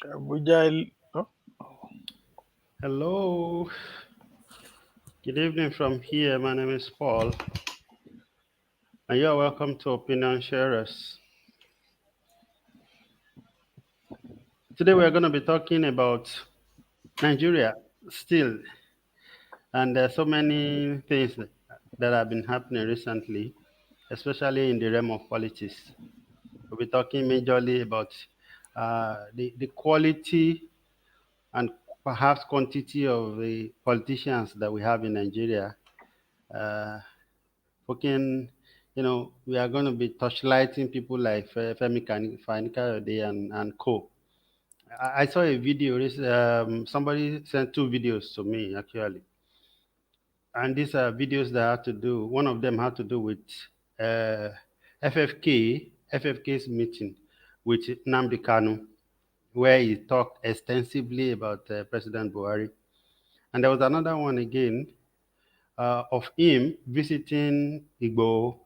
Abuja. Oh, Hello, good evening from here. My name is Paul, and you are welcome to Opinion Sharers. Today, we are going to be talking about Nigeria still, and there are so many things that have been happening recently, especially in the realm of politics. We'll be talking majorly about the quality and perhaps quantity of the politicians that we have in Nigeria. Uh, Fucking, we are going to be touchlighting people like Femi Fani-Kayode and co. I saw a video. Somebody sent two videos to me actually, and these are videos that had to do. One of them had to do with uh, FFK's meeting with Nnamdi Kanu, where he talked extensively about President Buhari. And there was another one again of him visiting Igbo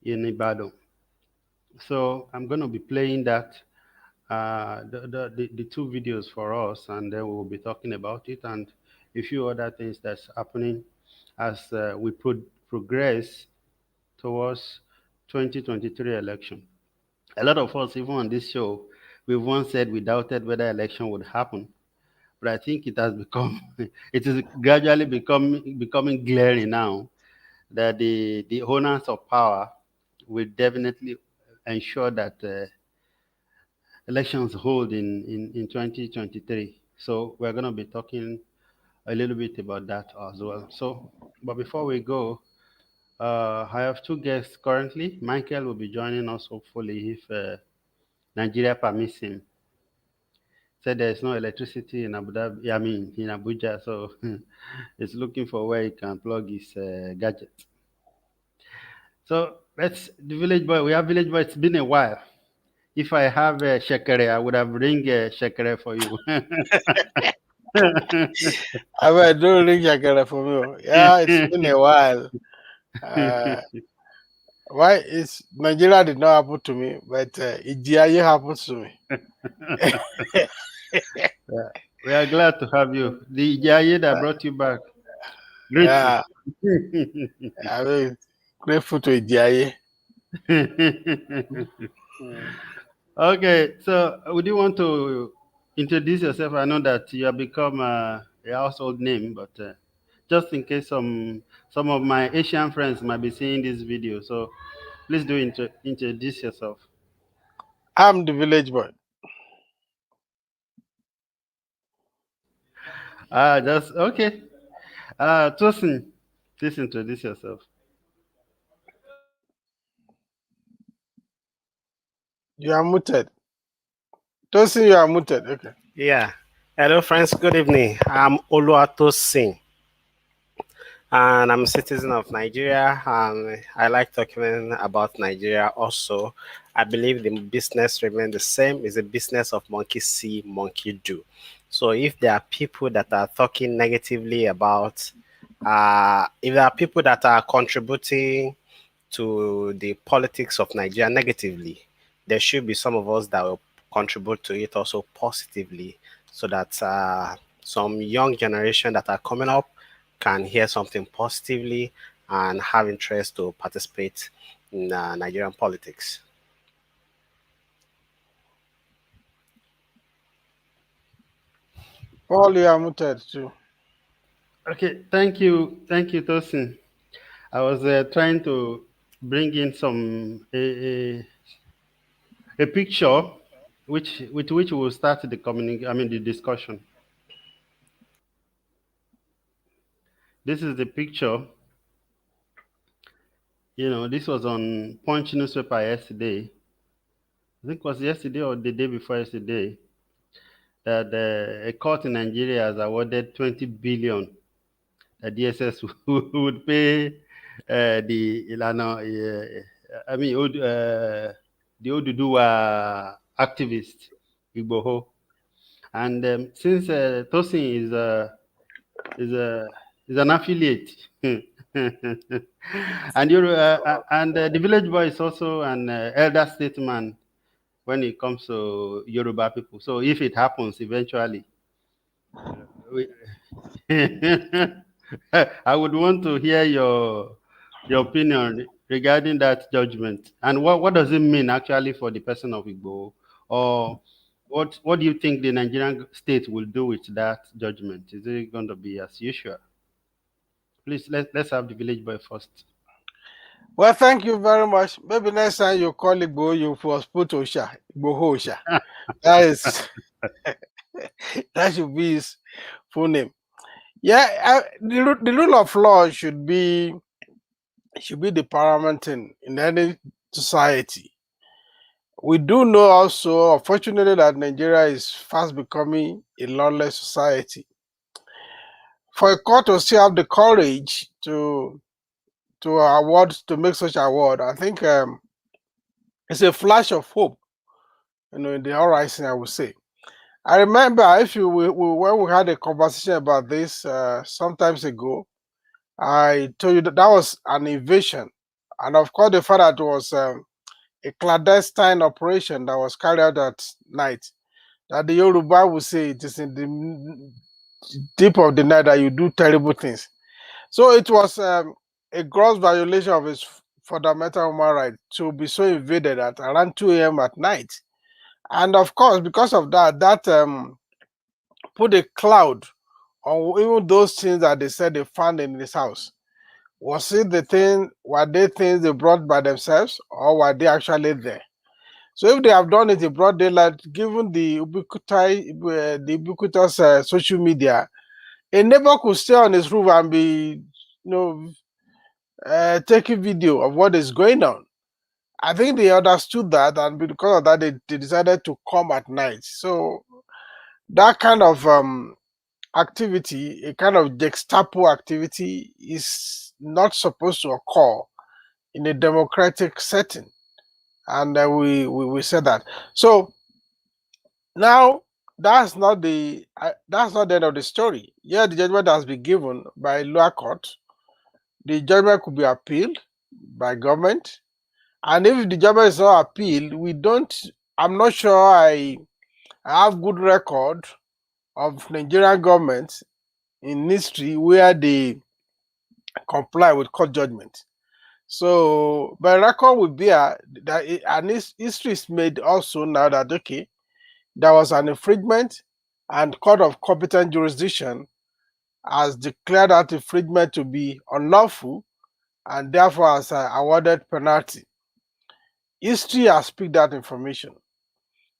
in Ibadan. So I'm going to be playing the two videos for us, and then we'll be talking about it and a few other things that's happening as we progress towards 2023 election. A lot of us, even on this show, we once said we doubted whether election would happen, but I think it has become, it is gradually becoming glaring now that the owners of power will definitely ensure that elections hold in 2023. So we're going to be talking a little bit about that as well. So, but before we go, I have two guests currently. Michael will be joining us hopefully if Nigeria permits him. Said there is no electricity in Abu Dhabi, I mean in Abuja, so he's looking for where he can plug his gadget. So let's the village boy. We have village boy. It's been a while. If I have a shekere, I would have ring a shekere for you. I mean, don't ring Shakara for me. Yeah, it's been a while. Uh, why is Nigeria did not happen to me, but Ijiaye happens to me. Yeah. We are glad to have you. The Jaye that brought you back. Grateful. Yeah, I mean, grateful to Ijiaye. Mm. Okay, so would you want to introduce yourself? I know that you have become a household name, but just in case some of my Asian friends might be seeing this video, so please do introduce yourself. I'm the village boy. Just okay. Tosin, please introduce yourself. You are muted. Tosin, you are muted. Okay. Yeah. Hello, friends. Good evening. I'm Oluwatosin, and I'm a citizen of Nigeria, and I like talking about Nigeria also. I believe the business remains the same. It's a business of monkey see, monkey do. So if there are people that are talking negatively about, if there are people that are contributing to the politics of Nigeria negatively, there should be some of us that will contribute to it also positively so that some young generation that are coming up can hear something positively and have interest to participate in Nigerian politics. Paul, you are muted too. Okay, thank you, Tosin. I was trying to bring in some a picture which with which we will start the discussion. This is the picture. This was on Punch newspaper yesterday. I think it was yesterday or the day before yesterday that a court in Nigeria has awarded 20 billion that DSS would pay the Ilana, the Oduduwa activist Igboho. And since Tosin is an affiliate, and the village boy is also an elder statesman when it comes to Yoruba people. So if it happens eventually, we, I would want to hear your opinion regarding that judgment, and what does it mean actually for the person of Igbo, or what do you think the Nigerian state will do with that judgment? Is it going to be as usual? Please let's have the village boy first. Well, thank you very much. Maybe next time you call Igbo, you first put Osha, Igbo Osha. That is that should be his full name. Yeah, the rule of law should be the paramount thing in any society. We do know also, unfortunately, that Nigeria is fast becoming a lawless society. For a court to still have the courage to make such award, I think it's a flash of hope, in the horizon, I would say. I remember when we had a conversation about this sometimes ago, I told you that was an invasion, and of course the fact that it was a clandestine operation that was carried out at night. That the Yoruba would say it is in the deep of the night that you do terrible things. So it was a gross violation of his fundamental human right to be so invaded at around 2 a.m. at night. And of course, because of that, put a cloud on even those things that they said they found in his house. Was it were they things they brought by themselves, or were they actually there? So if they have done it in broad daylight, given the ubiquitous social media, a neighbor could stay on his roof and be, taking video of what is going on. I think they understood that, and because of that, they decided to come at night. So that kind of activity, a kind of Gestapo activity, is not supposed to occur in a democratic setting, and we said that. So now that's not the end of the story. Yeah, the judgment has been given by lower court. The judgment could be appealed by government, and if the judgment is not appealed, we don't. I'm not sure I have good record of Nigerian government in history where they comply with court judgment. So, by record will be and history is made also now that okay, there was an infringement, and court of competent jurisdiction has declared that infringement to be unlawful, and therefore has awarded penalty. History has picked that information.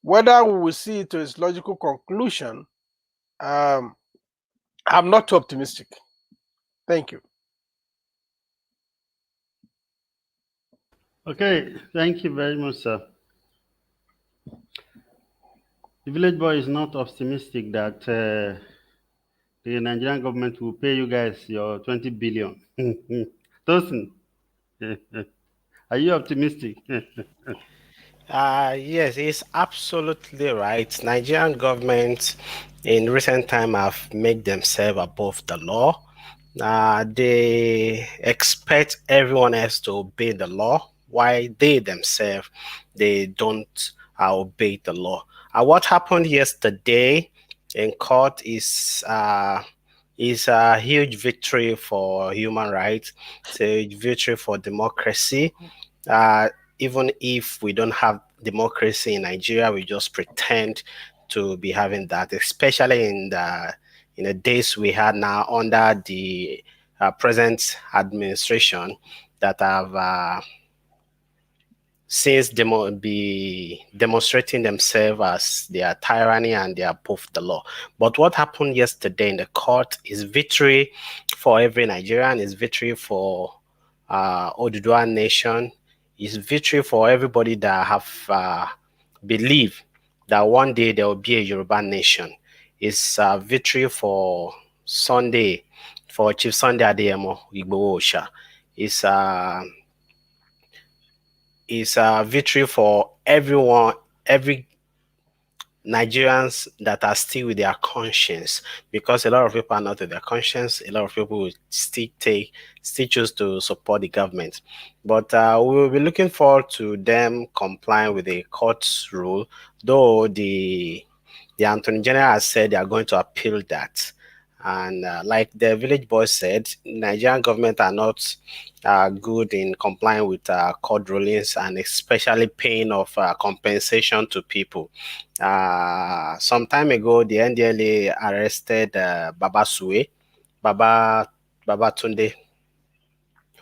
Whether we will see it to its logical conclusion, I'm not too optimistic. Thank you. Okay, thank you very much, sir. The village boy is not optimistic that the Nigerian government will pay you guys your 20 billion. Tosin, are you optimistic? Yes, it's absolutely right. Nigerian government in recent time have made themselves above the law. They expect everyone else to obey the law, while they themselves they don't obey the law. What happened yesterday in court is a huge victory for human rights. It's a victory for democracy. Uh, Even if we don't have democracy in Nigeria, we just pretend to be having that, especially in the days we had now under the present administration that have since be demonstrating themselves as their tyranny and they are above the law. But what happened yesterday in the court is victory for every Nigerian, is victory for Oduduwa nation, is victory for everybody that have believed that one day there will be a Yoruba nation. It's a victory for Sunday, for Chief Sunday Adeyemo Igboho Osha. It's a victory for everyone, every Nigerians that are still with their conscience, because a lot of people are not with their conscience. A lot of people will still choose to support the government. But we will be looking forward to them complying with the court's rule, though the Attorney General has said they are going to appeal that. And like the village boy said, Nigerian government are not good in complying with court rulings, and especially paying of compensation to people. Some time ago, the NDLA arrested Baba Sue, Baba Babatunde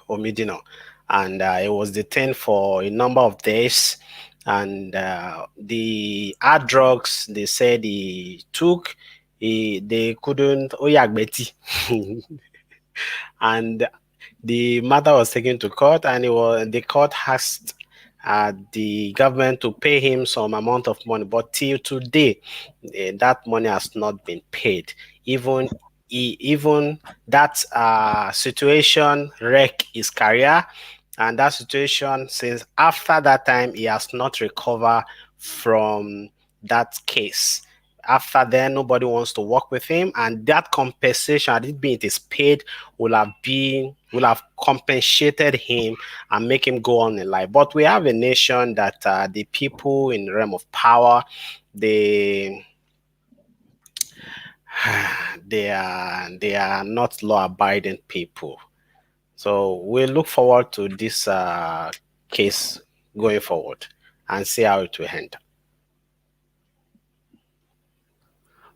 Omidino, and he was detained for a number of days. And the hard drugs they said he took, they couldn't. Oh yeah, Betty. And the matter was taken to court, and the court asked the government to pay him some amount of money. But till today, that money has not been paid. Even that situation wreck his career, and that situation, since after that time he has not recovered from that case. After then, nobody wants to work with him, and that compensation, had it been it is paid, will have compensated him and make him go on in life. But we have a nation that the people in the realm of power, they they are not law abiding people. So we look forward to this case going forward and see how it will end.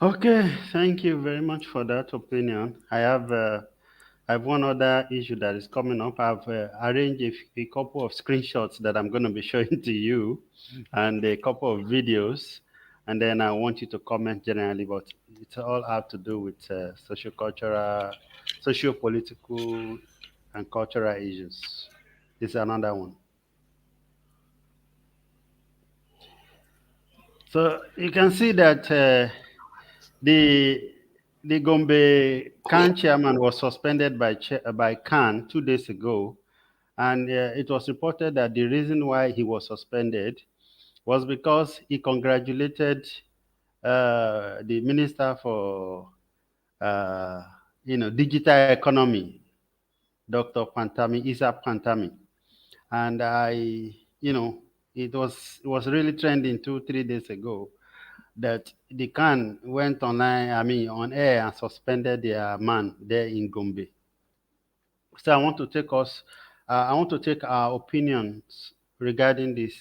Okay, thank you very much for that opinion. I have one other issue that is coming up. I've arranged a couple of screenshots that I'm going to be showing to you, and a couple of videos, and then I want you to comment generally. But it's all have to do with socio-cultural, socio-political, and cultural issues. This is another one. So you can see that the the Gombe Khan chairman was suspended by Khan 2 days ago, and it was reported that the reason why he was suspended was because he congratulated the minister for uh, digital economy, Dr. Pantami Isa Pantami, and you know, it was really trending 2 3 days ago that the Khan went online, I mean, on air and suspended their man there in Gombe. So I want to take our opinions regarding this.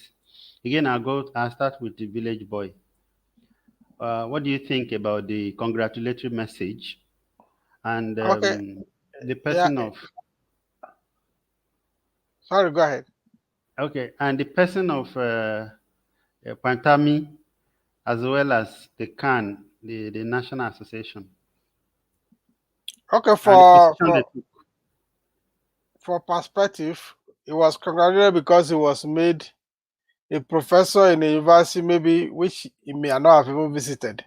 Again, I'll start with the village boy. What do you think about the congratulatory message and Okay. the Yeah. person of, Sorry. Go ahead. okay, and the person of Pantami, as well as the CAN, the National Association, Okay. and the position they took? For perspective, he was congratulated because he was made a professor in a university, maybe which he may not have even visited,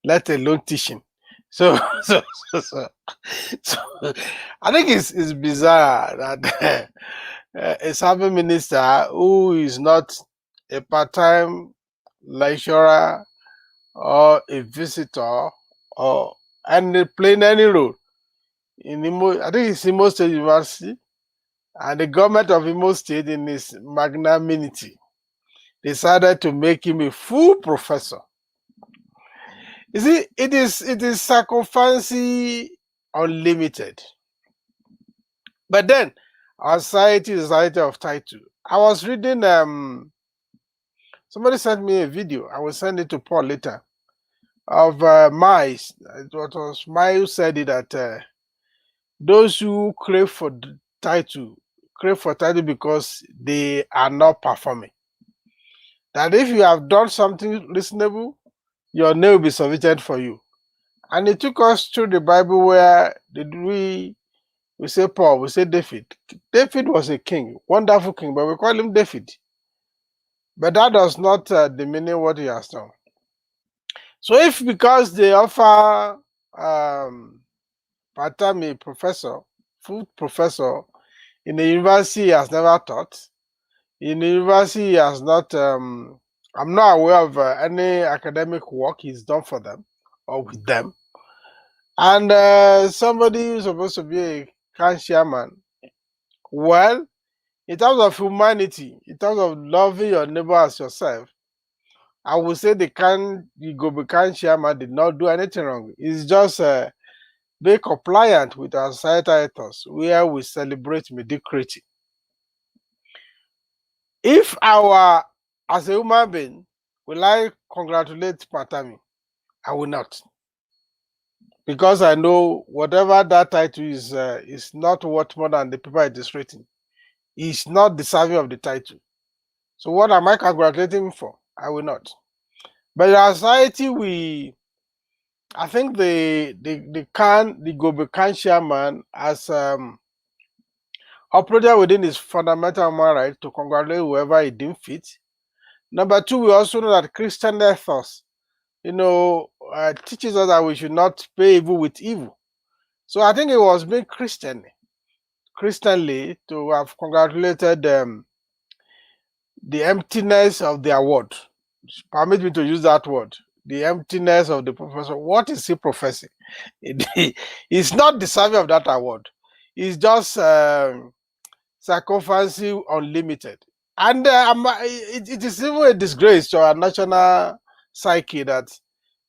let alone teaching. So, so, so, so, so I think it's bizarre that a serving minister who is not a part-time lecturer or a visitor or and playing any role in I think it's Imo State University, and the government of Imo State, in its magnanimity, decided to make him a full professor. You see, it is circumfancy unlimited. But then our society is a society of title. I was reading somebody sent me a video. I will send it to Paul later, of mice. It was Mai who said it, that those who crave for title because they are not performing. That if you have done something reasonable, your name will be submitted for you. And it took us through the Bible where did we say Paul, we say David. David was a king, wonderful king, but we call him David. But that does not diminish what he has done. So if because they offer part-time a professor, full professor in a university he has never taught, in a university he has not I'm not aware of any academic work he's done for them or with them. And somebody who's supposed to be a can chairman, well, in terms of humanity, in terms of loving your neighbor as yourself, I would say the Gobe can chairman did not do anything wrong. It's just be compliant with our societal ethos, where we celebrate mediocrity. If our, as a human being, will I congratulate Patami? I will not, because I know whatever that title is not worth more than the paper it is written. He's not deserving of the title. So what am I congratulating him for? I will not. But in our society, I think the Gobe Khan chairman has operated within his fundamental human right to congratulate whoever he deemed fit. Number two, we also know that Christian ethos, teaches us that we should not pay evil with evil. So I think it was being Christianly to have congratulated the emptiness of the award. Permit me to use that word. The emptiness of the professor. What is he professing? He's not deserving of that award. He's just Sarcophagy Unlimited. And it is even a disgrace to our national psyche that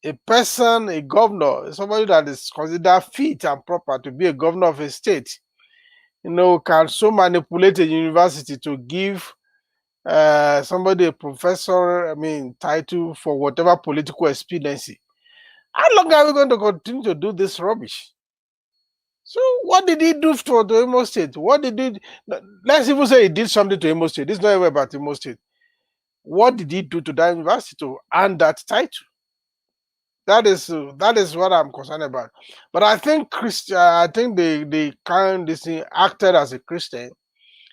a person, a governor, somebody that is considered fit and proper to be a governor of a state, can so manipulate a university to give somebody a professor, title for whatever political expediency. How long are we going to continue to do this rubbish? So what did he do for the Imo State? What did he? Let's even say he did something to Imo State. This is not even about Imo State. What did he do to that university to earn that title? That is what I'm concerned about. But I think I think they kind this thing acted as a Christian.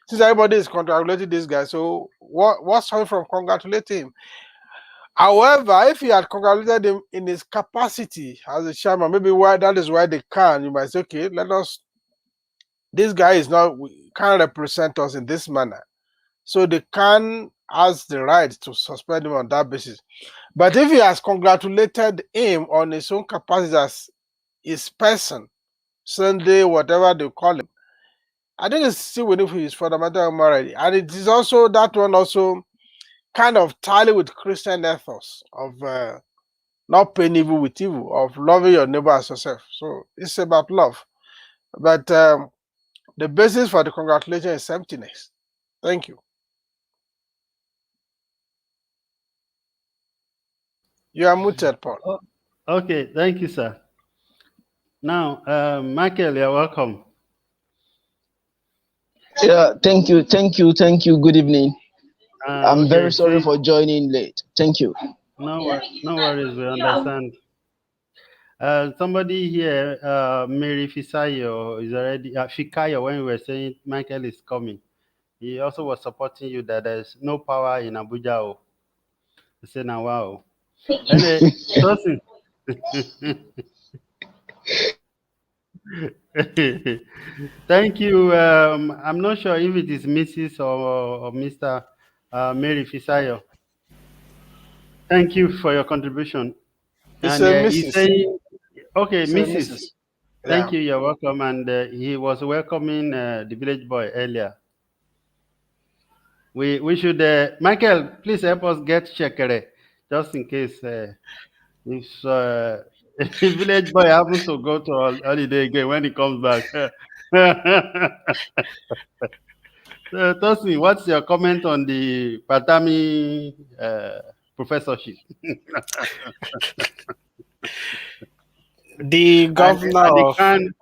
Since everybody is congratulating this guy, so what's coming from congratulating him? However, if he had congratulated him in his capacity as a chairman, maybe that is why they can. You might say, okay, this guy can't represent us in this manner. So they can has the right to suspend him on that basis. But if he has congratulated him on his own capacity as his person, Sunday, whatever they call him, I think it's still within his fundamental human right. And it is also that one also kind of tally with Christian ethos of not paying evil with evil, of loving your neighbor as yourself. So it's about love. But the basis for the congratulation is emptiness. Thank you. You are muted, Paul. Oh, okay, thank you, sir. Now, Michael, you're welcome. Yeah, thank you. Good evening. I'm Okay, very sorry for joining late. Thank you. No worries, we understand. Somebody here, Mary Fisayo, is already Fikayo. When we were saying Michael is coming, he also was supporting you that there's no power in Abuja. Oh, I said now, wow. Anyway, thank you. I'm not sure if it is Mrs. or Mr. Mary Fisayo. Thank you for your contribution. It's And a he's Mrs. saying, okay, It's a Mrs. Mrs. Thank Yeah. you. You're welcome. And he was welcoming the village boy earlier. We should, Michael, please help us get Shekere, just in case if if village boy happens to go to holiday again when he comes back. Tosin, what's your comment on the Patami professorship? The governor And the of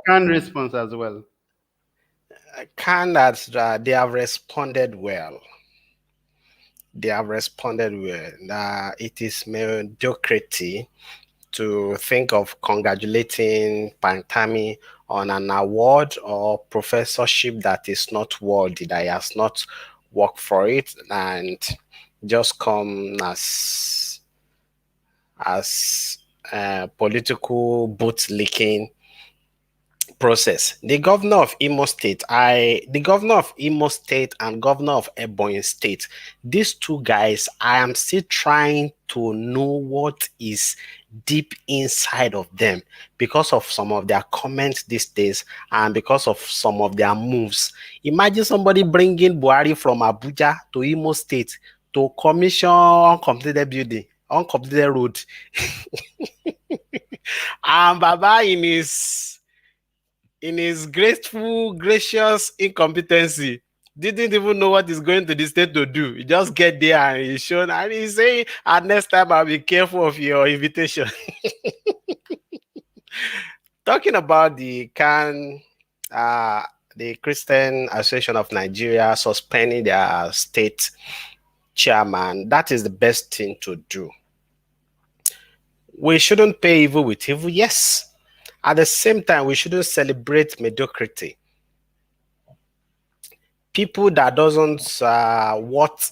can response as well. Canada, they have responded well. It is mediocrity to think of congratulating Pantami on an award or professorship that is not worthy, that he has not worked for it, and just come as political boot licking process. The governor of Imo State, the governor of Imo State and governor of Ebonyi State, these two guys, I am still trying to know what is deep inside of them because of some of their comments these days and because of some of their moves. Imagine somebody bringing Buhari from Abuja to Imo State to commission uncompleted building, uncompleted road. And Baba in his graceful, gracious incompetency, didn't even know what he's going to the state to do. He just get there and he's shown, and he's saying, next time I'll be careful of your invitation. Talking about the Christian Association of Nigeria suspending their state chairman, that is the best thing to do. We shouldn't pay evil with evil, yes. At the same time, we shouldn't celebrate mediocrity. People that doesn't want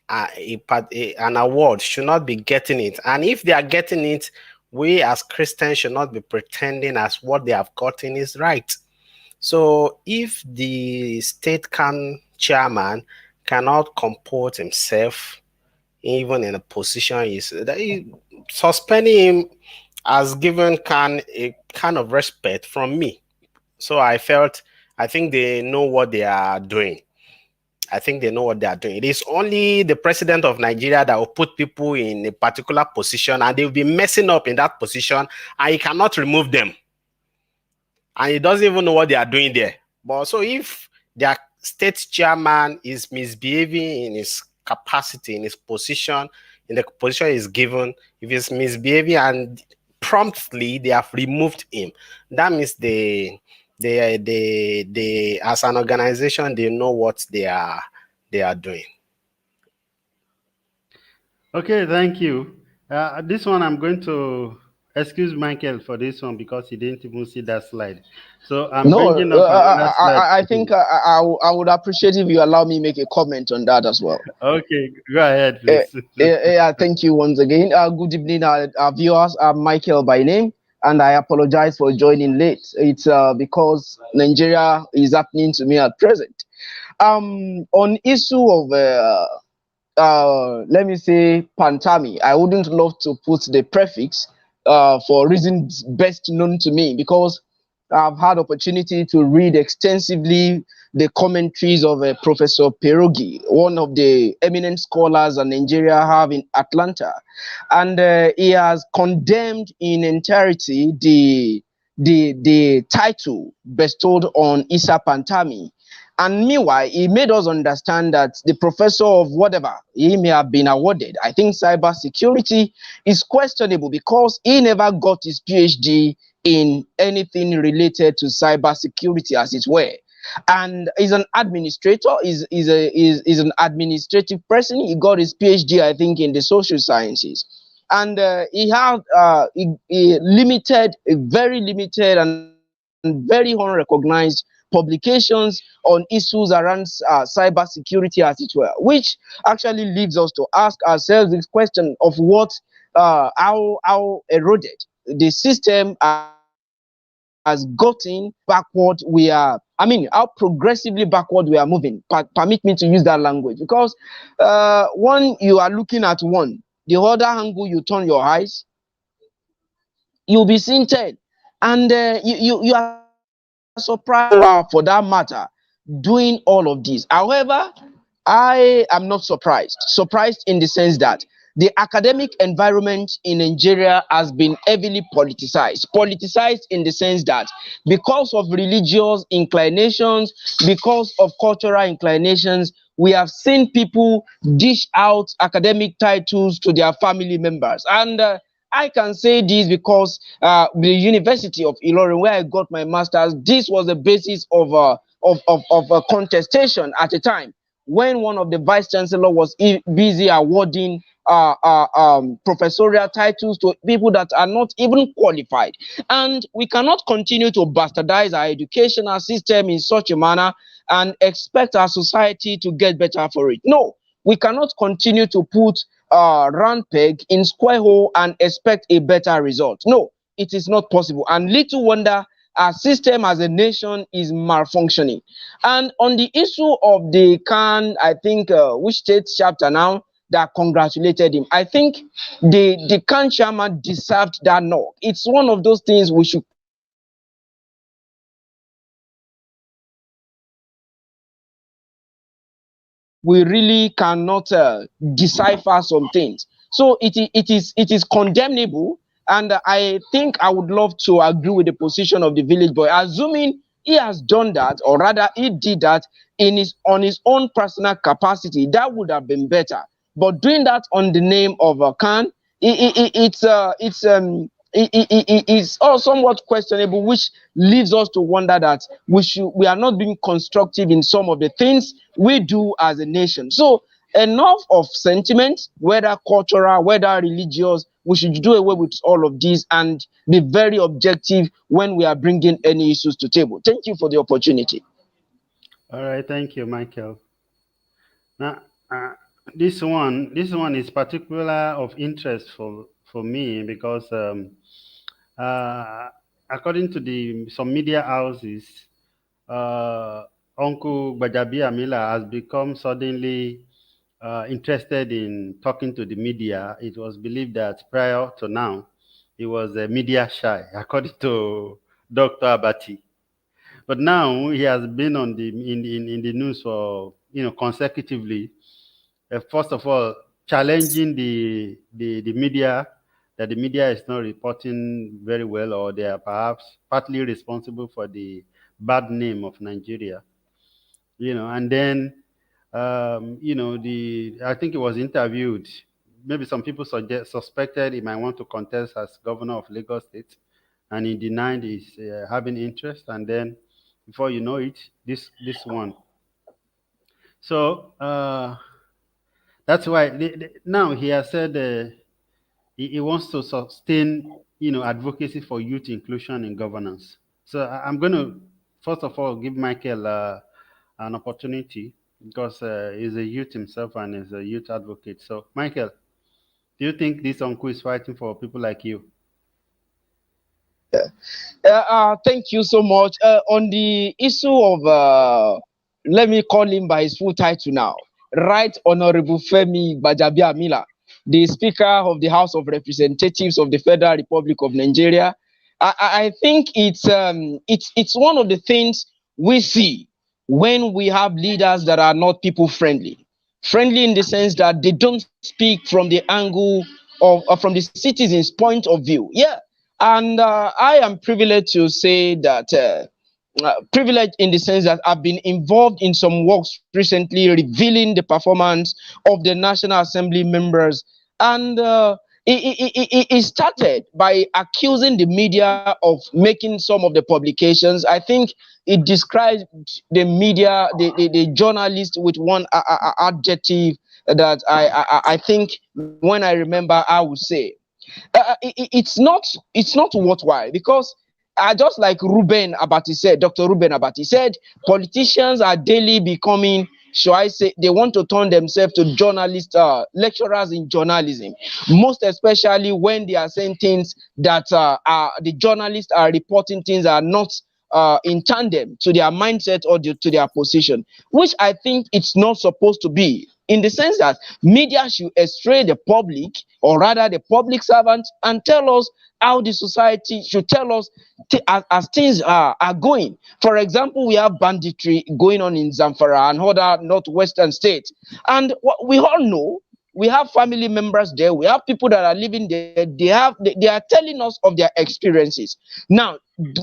an award should not be getting it. And if they are getting it, we as Christians should not be pretending as what they have gotten is right. So if the state chairman cannot comport himself, even in a position suspending him has given a kind of respect from me. So I think they know what they are doing. It is only the president of Nigeria that will put people in a particular position and they will be messing up in that position and he cannot remove them. And he doesn't even know what they are doing there. But so if their state chairman is misbehaving in his capacity, in his position, in the position he's given, if he's misbehaving and promptly they have removed him, that means they as an organization, they know what they are doing. Okay, thank you. This one I'm going to excuse Michael for this one because he didn't even see that slide. So I'm bringing up another slide. I think I would appreciate if you allow me make a comment on that as well. Okay, go ahead, please. Yeah, thank you once again. Good evening, our viewers. I'm Michael by name, and I apologize for joining late. It's because Nigeria is happening to me at present. On issue of let me say Pantami, I wouldn't love to put the prefix for reasons best known to me, because I've had opportunity to read extensively the commentaries of Professor Perogi, one of the eminent scholars that Nigeria have in Atlanta, and he has condemned in entirety the title bestowed on Issa Pantami. And meanwhile, he made us understand that the professor of whatever he may have been awarded, I think cyber security, is questionable because he never got his PhD in anything related to cyber security, as it were. And he's an administrator, is an administrative person. He got his PhD, I think, in the social sciences. And he had very limited and very unrecognized publications on issues around cyber security, as it were, which actually leads us to ask ourselves this question of how eroded the system has gotten backward we are. I mean, how progressively backward we are moving. Permit me to use that language, because when you are looking at one, the other angle you turn your eyes, you'll be seeing 10, and you are surprised for that matter doing all of this. However, I am not surprised in the sense that the academic environment in Nigeria has been heavily politicized in the sense that because of religious inclinations, because of cultural inclinations, we have seen people dish out academic titles to their family members. And I can say this because the University of Ilorin, where I got my master's, this was the basis of a contestation at a time when one of the vice chancellor was busy awarding professorial titles to people that are not even qualified. And we cannot continue to bastardize our educational system in such a manner and expect our society to get better for it. No, we cannot continue to put round peg in square hole and expect a better result. No, it is not possible. And little wonder our system as a nation is malfunctioning. And on the issue of the Khan, I think which state chapter now that congratulated him, I think the Khan chairman deserved that knock. It's one of those things we should congratulate him on, because we really cannot decipher some things. So it is condemnable, and I think I would love to agree with the position of the village boy, assuming he has done that, or rather he did that in his on his own personal capacity. That would have been better. But doing that on the name of Khan, it's all somewhat questionable, which leaves us to wonder that we are not being constructive in some of the things we do as a nation. So enough of sentiment, whether cultural, whether religious. We should do away with all of these and be very objective when we are bringing any issues to table. Thank you for the opportunity. All right, thank you, Michael. Now, this one is particular of interest for me because uh, according to some media houses, uh, Uncle Bajabi Amila has become suddenly interested in talking to the media. It was believed that prior to now, he was media shy, according to Dr. Abati. But now he has been on in the news for consecutively. First of all, challenging the media, that the media is not reporting very well, or they are perhaps partly responsible for the bad name of Nigeria. And then the I think he was interviewed. Maybe some people suspected he might want to contest as governor of Lagos State, and he denied his having interest. And then, before you know it, this one. So that's why now he has said he wants to sustain advocacy for youth inclusion in governance. So I'm going to first of all give Michael an opportunity, because he's a youth himself and is a youth advocate. So, Michael, do you think this uncle is fighting for people like you? Thank you so much. On the issue of, let me call him by his full title now, Right Honorable Femi Gbajabiamila, the Speaker of the House of Representatives of the Federal Republic of Nigeria. I think it's one of the things we see when we have leaders that are not people friendly. Friendly in the sense that they don't speak from the angle of from the citizens' point of view. Yeah, and I am privileged to say that privileged in the sense that I've been involved in some works recently revealing the performance of the National Assembly members. And it started by accusing the media of making some of the publications. I think it described the media, the journalist, with one adjective that I think when I remember, I would say it's not worthwhile, because just like Ruben Abati said, Dr. Ruben Abati said, politicians are daily becoming, shall I say, they want to turn themselves to journalists, lecturers in journalism, most especially when they are saying things that the journalists are reporting things are not in tandem to their mindset or to their position, which I think it's not supposed to be, in the sense that media should astray the public, or rather the public servants, and tell us how the society should tell us as things are going. For example, we have banditry going on in Zamfara and other northwestern states, and what we all know, we have family members there, we have people that are living there, they are telling us of their experiences. Now,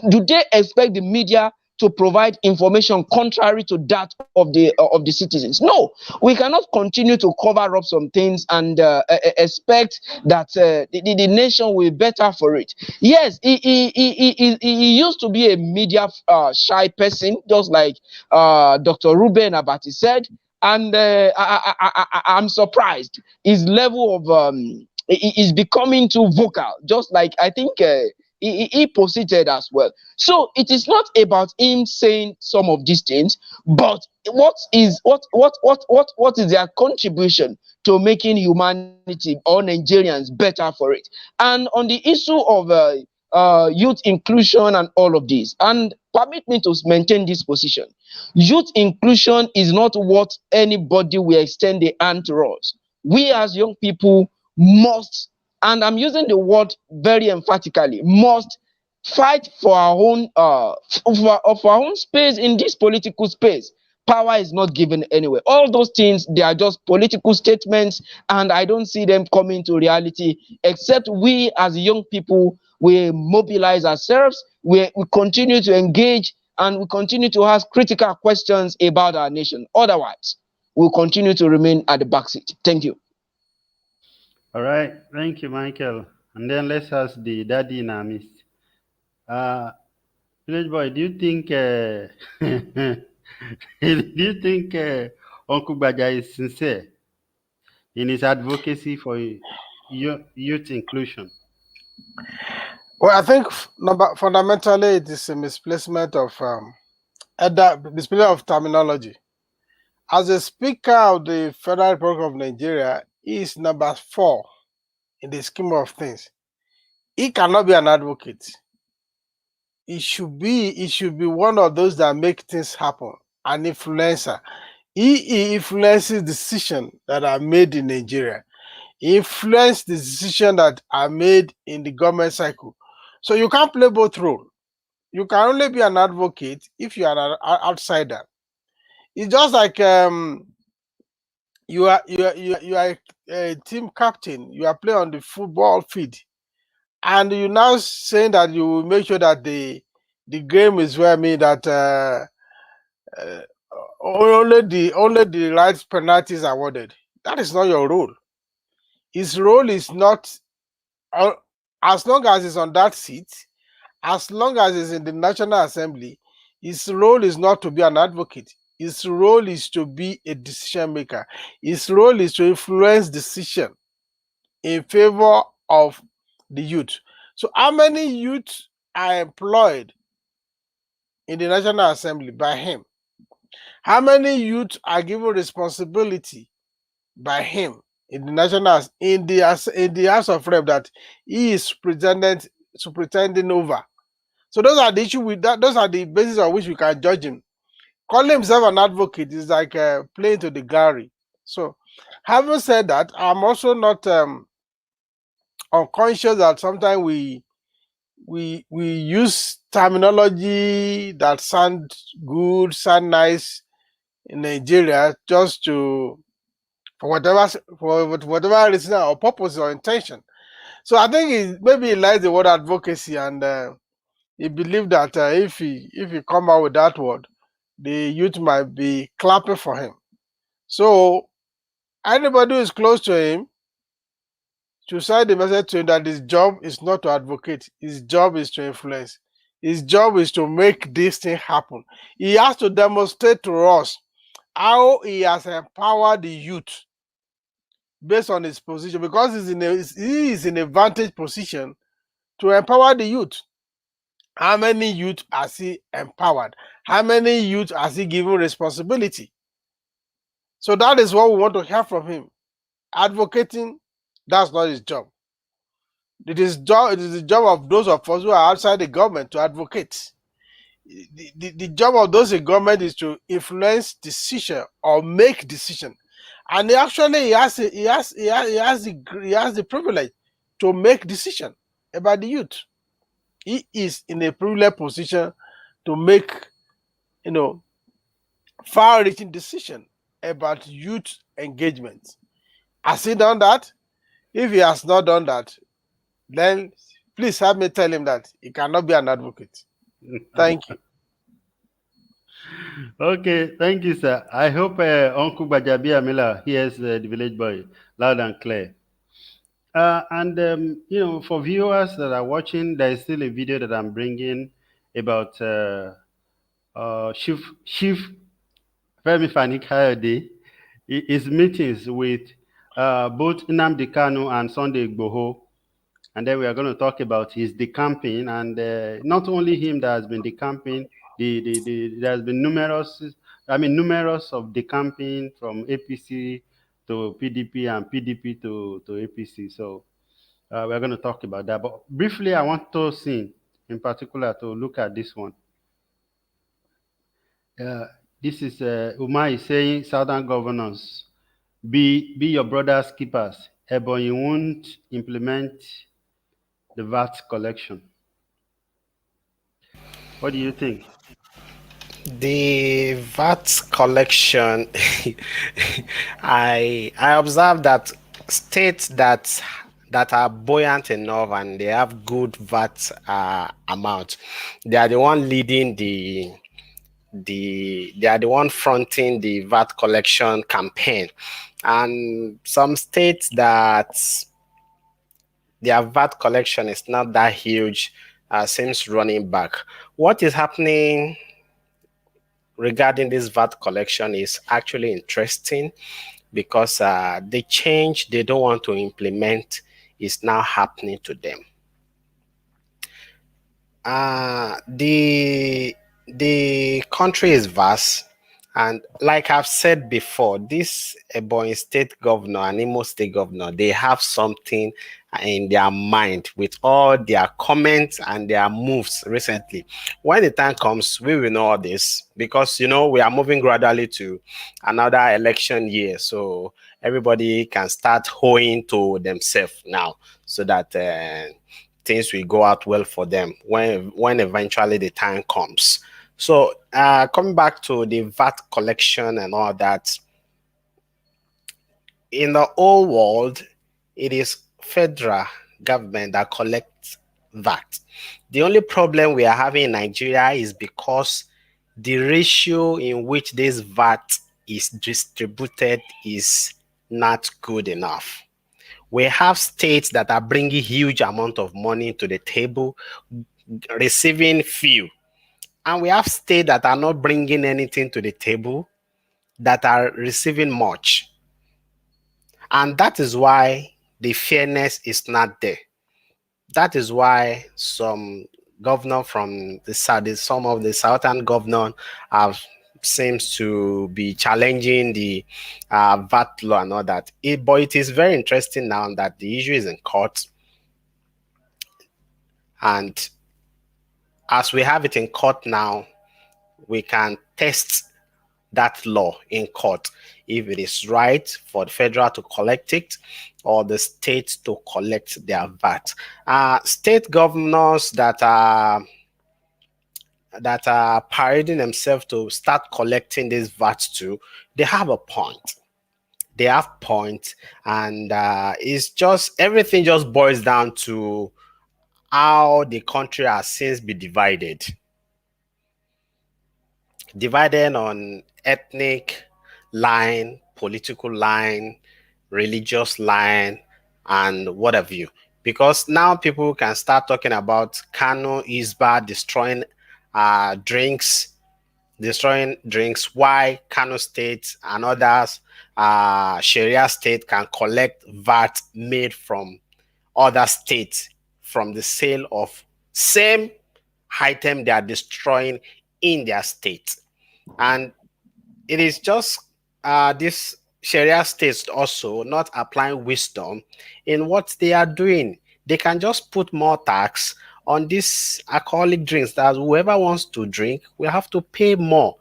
do they expect the media to provide information contrary to that of the citizens? No, we cannot continue to cover up some things and expect that the nation will be better for it. Yes, he used to be a media shy person, just like Dr. Ruben Abati said, and I'm surprised his level of is becoming too vocal, just like I think he posited as well. So it is not about him saying some of these things, but what is their contribution to making humanity or Nigerians better for it? And on the issue of youth inclusion and all of this. And permit me to maintain this position. Youth inclusion is not what anybody will extend a hand to us. We as young people must, and I'm using the word very emphatically, must fight for our own for our own space in this political space. Power is not given anywhere. All those things, they are just political statements, and I don't see them coming to reality, except we as young people, we mobilize ourselves, we continue to engage, and we continue to ask critical questions about our nation. Otherwise, we'll continue to remain at the backseat. Thank you. All right. Thank you, Michael. And then let's ask the daddy in our midst. Uh, Village boy, do you think do you think Uncle Baja is sincere in his advocacy for youth inclusion? Well, I think fundamentally it is a misplacement of misplacement of terminology. As a Speaker of the Federal Republic of Nigeria, he is number 4 in the scheme of things. He cannot be an advocate. He should be one of those that make things happen, an influencer. He influences decisions that are made in Nigeria. He influences the decisions that are made in the government cycle. So you can't play both roles. You can only be an advocate if you are an outsider. It's just like you are a team captain. You are playing on the football field, and you now saying that you will make sure that the game is where I mean that uh, only the right penalties are awarded. That is not your role. His role is not uh, as long as he's on that seat, as long as he's in the National Assembly. His role is not to be an advocate. His role is to be a decision maker. His role is to influence decision in favor of the youth. So how many youth are employed in the National Assembly by him? How many youth are given responsibility by him in the in the House of Rep that he is superintending over? So those are the issue with that. Those are the basis on which we can judge him. Calling himself an advocate is like playing to the gallery. So, having said that, I'm also not unconscious that sometimes we use terminology that sound good, sound nice in Nigeria just to for whatever reason or purpose or intention. So I think maybe he likes the word advocacy, and he believed that if he come out with that word, the youth might be clapping for him. So anybody who is close to him to send the message to him that his job is not to advocate, his job is to influence, his job is to make this thing happen. He has to demonstrate to us how he has empowered the youth based on his position, because he is in a vantage position to empower the youth. How many youth has he empowered? How many youth has he given responsibility? So that is what we want to hear from him. Advocating, that's not his job. It is the job of those of us who are outside the government to advocate. The job of those in government is to influence decision or make decision. And he has the privilege to make decision about the youth. He is in a privileged position to make, far-reaching decision about youth engagement. Has he done that? If he has not done that, then please help me tell him that he cannot be an advocate. Thank you. Okay, thank you, sir. I hope Uncle Bajabi Amila hears the village boy loud and clear. And for viewers that are watching, there is still a video that I'm bringing about Chief Femi Fani-Kayode, his meetings with both Nnamdi Kanu and Sunday Igboho. And then we are going to talk about his decamping, and not only him that has been decamping, there has been numerous of decamping from APC to PDP and PDP to APC. So We're going to talk about that. But briefly, I want to see, in particular, to look at this one. Uh, this is Umar is saying, Southern governors, be your brother's keepers. Ebonyi won't implement the VAT collection. What do you think? The VAT collection, I observe that states that are buoyant enough and they have good VAT amount, they are the one leading they are the one fronting the VAT collection campaign, and some states that their VAT collection is not that huge seems running back. What is happening regarding this VAT collection is actually interesting because the change they don't want to implement is now happening to them. The country is vast, and like I've said before, this Ebonyi State governor and Imo State governor, they have something in their mind with all their comments and their moves recently. When the time comes, we will know all this because we are moving gradually to another election year, so everybody can start hoeing to themselves now, so that things will go out well for them when eventually the time comes. So coming back to the VAT collection and all that, in the whole world, it is federal government that collects VAT. The only problem we are having in Nigeria is because the ratio in which this VAT is distributed is not good enough. We have states that are bringing huge amount of money to the table, receiving few. And we have states that are not bringing anything to the table, that are receiving much. And that is why the fairness is not there. That is why some governor from the south, some of the southern governors have seems to be challenging the VAT law and all that. But it is very interesting now that the issue is in court. And as we have it in court now, we can test that law in court if it is right for the federal to collect it or the state to collect their VAT. State governors that are parading themselves to start collecting this VAT too, they have a point. They have points, and it's just everything just boils down to how the country has since been divided on ethnic line, political line, religious line, and what have you. Because now people can start talking about Kano Isba destroying drinks, why Kano State and others, Sharia state can collect VAT made from other states from the sale of same item they are destroying in their state. And it is just this Sharia states also not applying wisdom in what they are doing. They can just put more tax on these alcoholic drinks that whoever wants to drink will have to pay more.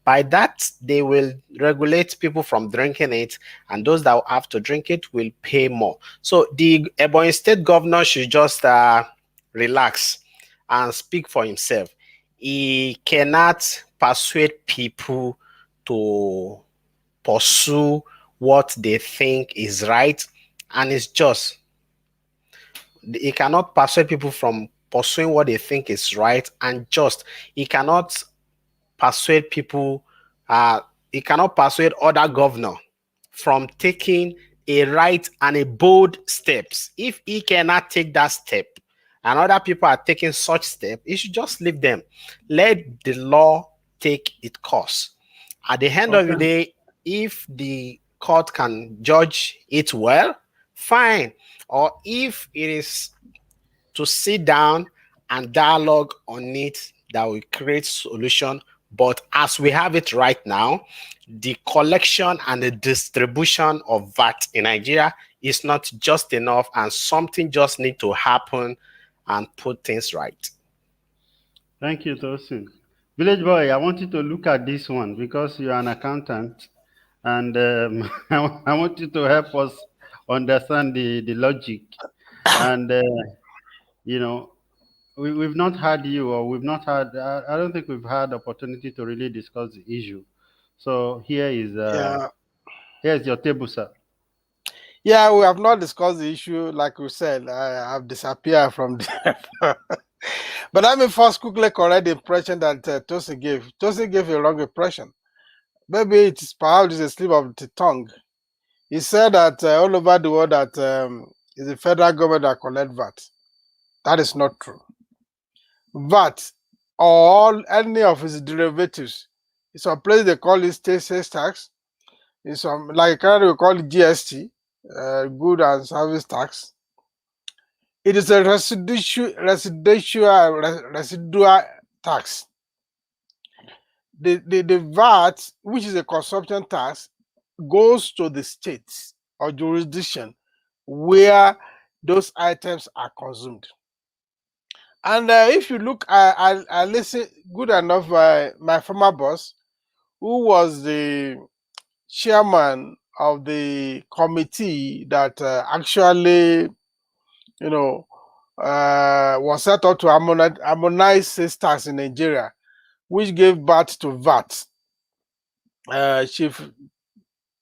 By that, they will regulate people from drinking it, and those that have to drink it will pay more. So the Ebonyi State governor should just relax and speak for himself. He cannot persuade people to pursue what they think is right and it's just. He cannot persuade people from pursuing what they think is right and just. He cannot persuade people, he cannot persuade other governor from taking a right and a bold steps. If he cannot take that step and other people are taking such step, he should just leave them. Let the law take its course. At the end of the day, if the court can judge it well, fine. Or if it is to sit down and dialogue on it, that will create solution. But as we have it right now, the collection and the distribution of VAT in Nigeria is not just enough, and something just need to happen and put things right. Thank you, Tosin. Village boy, I want you to look at this one because you're an accountant, and I want you to help us understand the logic. And you know, we've not had you, or we've not had. I don't think we've had opportunity to really discuss the issue. So Yeah. here's your table, sir. Yeah, we have not discussed the issue. Like we said, I have disappeared from there. But let me first quickly correct the impression that Tosi gave. Tosi gave a wrong impression. Maybe it's perhaps it's a slip of the tongue. He said that all over the world that it's the federal government that collect VAT. That is not true. VAT or any of its derivatives. In some places they call it state sales tax. In some, like Canada, we call it GST, good and service tax. It is a residual tax. The VAT, which is a consumption tax, goes to the states or jurisdiction where those items are consumed. And if you look, I listen good enough. My former boss, who was the chairman of the committee that actually, you know, was set up to harmonize sales tax in Nigeria, which gave birth to VAT. Chief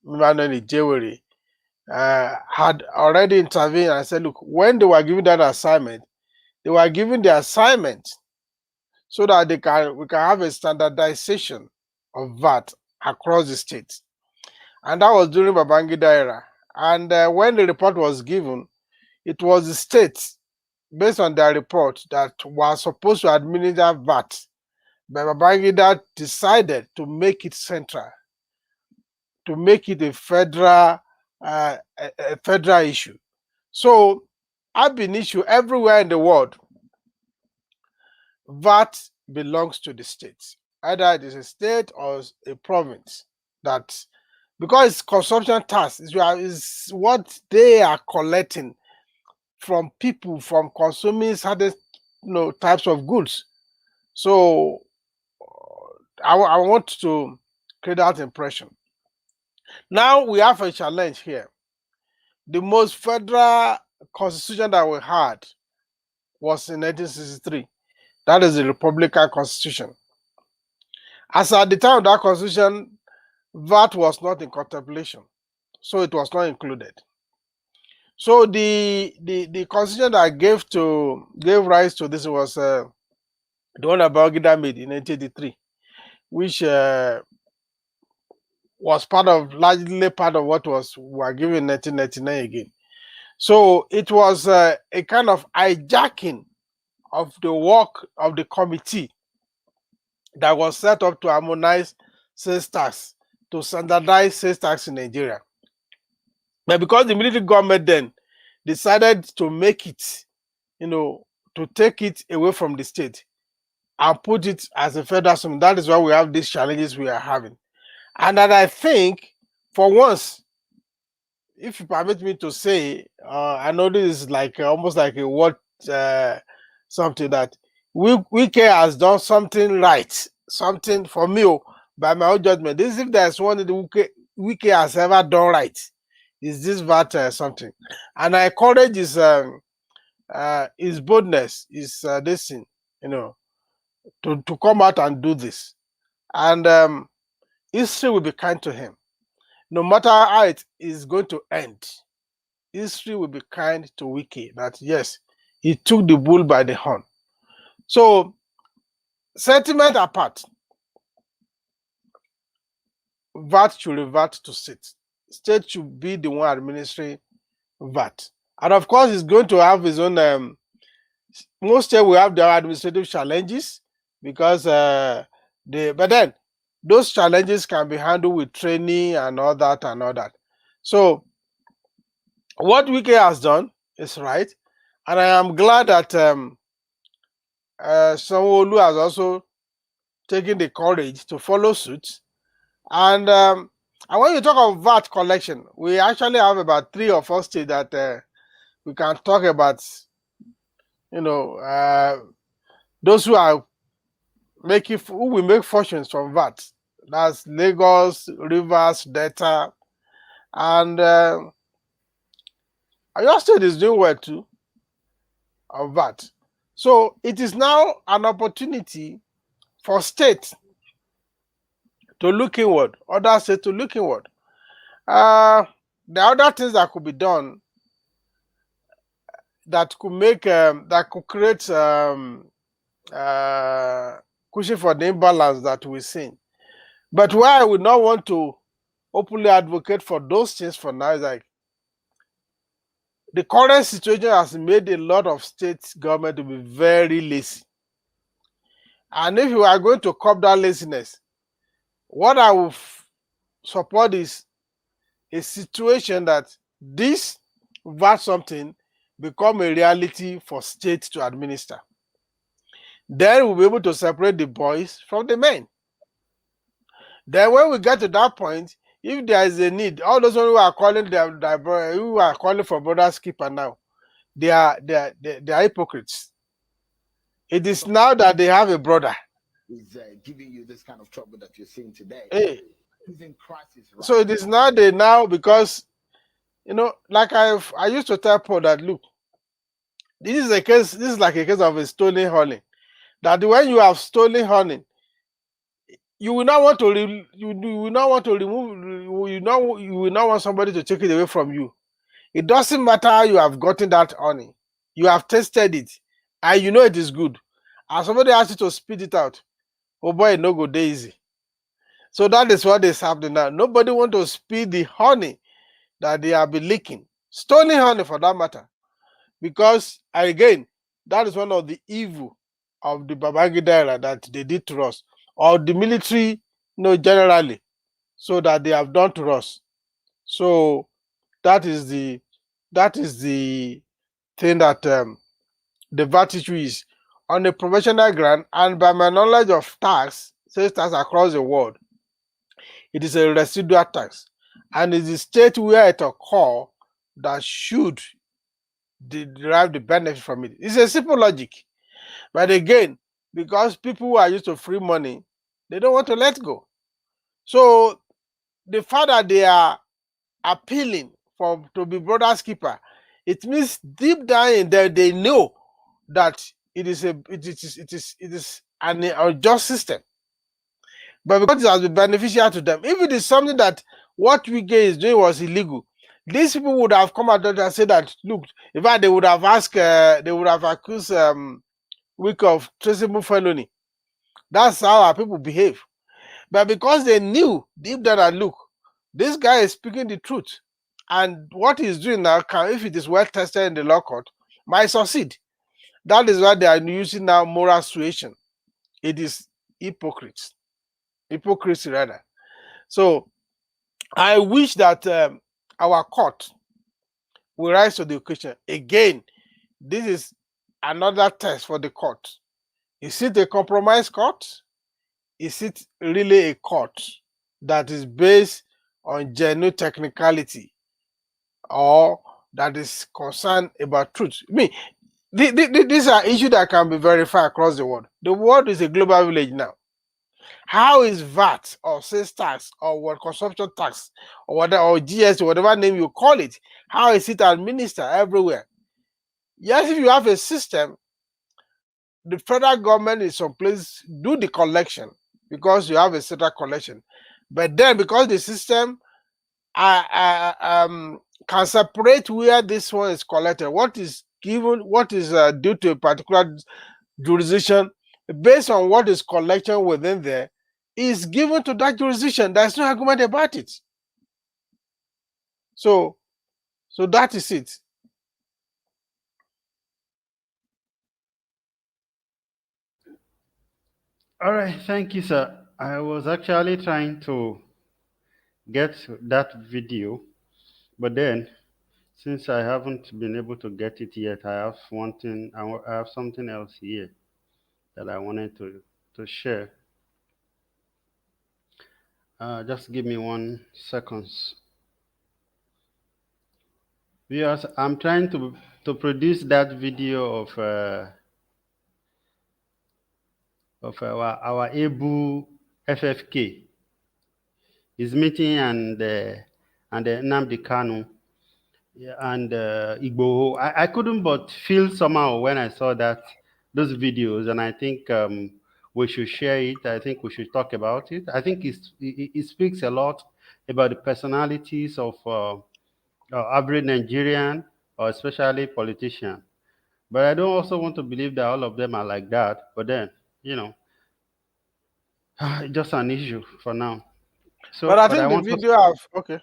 Emmanuel Ijewere had already intervened and said, look, when they were given that assignment, they were given the assignment so that we can have a standardization of VAT across the states. And that was during Babangida era. And when the report was given, it was the states, based on their report, that were supposed to administer VAT. But Babangida decided to make it central, to make it a federal issue. So, ab initio, everywhere in the world, VAT belongs to the states. Either it is a state or a province. That because it's consumption tax is what they are collecting from people from consuming certain types of goods. So I want to create that impression. Now we have a challenge here. The most federal constitution that we had was in 1963. That is the Republican Constitution. As at the time of that constitution, VAT was not in contemplation, so it was not included. So the constitution that gave rise to this was the one that Babangida made in 1983, which was largely part of what were given in 1999 again. So it was a kind of hijacking of the work of the committee that was set up to harmonize sales tax, to standardize sales tax in Nigeria. But because the military government then decided to make it, to take it away from the state and put it as a federal system, that is why we have these challenges we are having. And that I think, for once, if you permit me to say, I know this is like almost like a word, something that Wike has done something right, something for me, by my own judgment. This, if there's one that Wike has ever done right, is this VAT something. And I encourage his boldness, this thing, to come out and do this. And history will be kind to him. No matter how it is going to end, history will be kind to Wike, that yes, he took the bull by the horn. So, sentiment apart, VAT should revert to state. State should be the one administering VAT. And of course, he's going to have his own, most states will have their administrative challenges because but then those challenges can be handled with training and all that. So what Wike has done is right. And I am glad that Sanwo-Olu has also taken the courage to follow suit. And And when you talk of VAT collection, we actually have about 3 or 4 states that we can talk about. Those who are who will make fortunes from VAT. That's Lagos, Rivers, Delta, and your state is doing well too of VAT. So it is now an opportunity for states to look inward, other states to look inward. The other things that could be done that could make that could create cushion for the imbalance that we're seeing. But why I would not want to openly advocate for those things for now is like the current situation has made a lot of state government to be very lazy. And if you are going to curb that laziness, what I will support is a situation that this VAT something become a reality for states to administer. Then we'll be able to separate the boys from the men. Then when we get to that point, if there is a need, all those who are calling who are calling for brother skipper now, they are hypocrites. It is now that they have a brother is giving you this kind of trouble that you're seeing today. Hey. He's in crisis, right? So it is now because like I used to tell Paul that look, this is like a case of a stolen honey. That when you have stolen honey, you will not want to remove, you will not want somebody to take it away from you. It doesn't matter how you have gotten that honey. You have tasted it and you know it is good. And somebody asks you to spit it out. Oh boy, no go easy. So that is what is happening now. Nobody want to spit the honey that they have been leaking. Stolen honey for that matter. Because again, that is one of the evil of the Babangida era that they did to us. Or the military, generally, so that they have done to us. So that is the thing that the VAT issue is on a professional ground, and by my knowledge of sales tax across the world, it is a residual tax, and it is the state where it occurs that should derive the benefit from it. It's a simple logic, but again, because people who are used to free money, they don't want to let go. So the fact that they are appealing to be brother's keeper, it means deep down in there they know that it is an unjust system. But because it has been beneficial to them, if it is something that what Wike is doing was illegal, these people would have come out and said that, look, in fact, they would have accused Wike of traceable felony. That's how our people behave. But because they knew deep down that, look, this guy is speaking the truth, and what he's doing now, if it is well tested in the law court, might succeed. That is why they are using now moral suasion. It is hypocrisy rather. So I wish that our court will rise to the occasion. Again, this is another test for the court. Is it a compromise court? Is it really a court that is based on genuine technicality, or that is concerned about truth? I mean, these are issues that can be verified across the world. The world is a global village now. How is VAT or sales tax or what consumption tax or whatever, or GST, whatever name you call it, how is it administered everywhere? Yes, if you have a system, the federal government in some place do the collection because you have a central collection. But then because the system can separate where this one is collected, what is given, what is due to a particular jurisdiction, based on what is collected within there, is given to that jurisdiction. There's no argument about it. So that is it. All right, thank you, sir. I was actually trying to get that video, but then since I haven't been able to get it yet, I have I have something else here that I wanted to share. Just give me 1 seconds. Viewers, I'm trying to produce that video of our Abu FFK, his meeting and Nnamdi Kanu, yeah, and Igboho. I couldn't but feel somehow when I saw those videos, and I think we should share it. I think we should talk about it. I think it speaks a lot about the personalities of average Nigerian, or especially politician. But I don't also want to believe that all of them are like that. But then, you know, it's just an issue for now. But So, I but I think the want to, video have okay.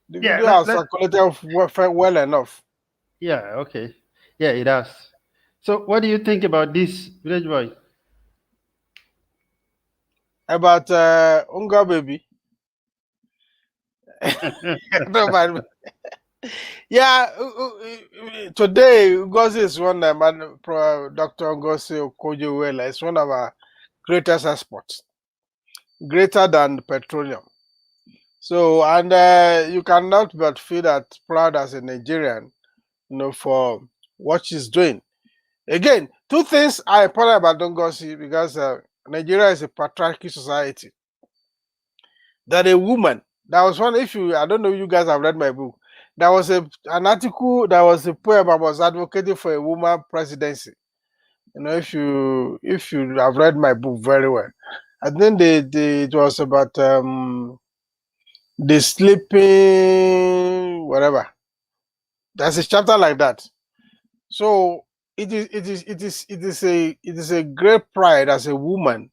The yeah, video has circulated well enough yeah, okay, yeah, it does. So, what do you think about this, Village Boy? about Unga baby. No mind me. Yeah, today Ngozi is one Dr. Ngozi Okoye-Iweala is one of our greatest exports, greater than petroleum. So, and you cannot but feel that proud as a Nigerian, for what she's doing. Again, two things are important about Ngozi because Nigeria is a patriarchal society. That a woman, that was one, if you, I don't know, you guys have read my book. There was an article, there was a poem I was advocating for a woman presidency. If you have read my book very well. And then it was about the sleeping whatever. There's a chapter like that. So it is a great pride as a woman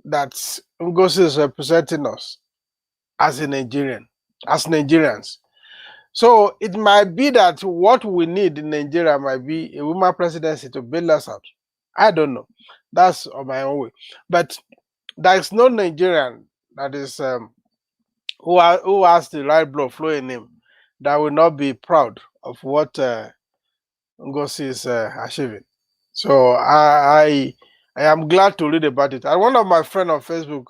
that Ngozi is representing us as a Nigerian, as Nigerians. So it might be that what we need in Nigeria might be a woman presidency to bail us out. I don't know. That's on my own way. But there is no Nigerian that is who has the right blood flowing in him that will not be proud of what Ngozi is achieving. So I am glad to read about it. And one of my friends on Facebook,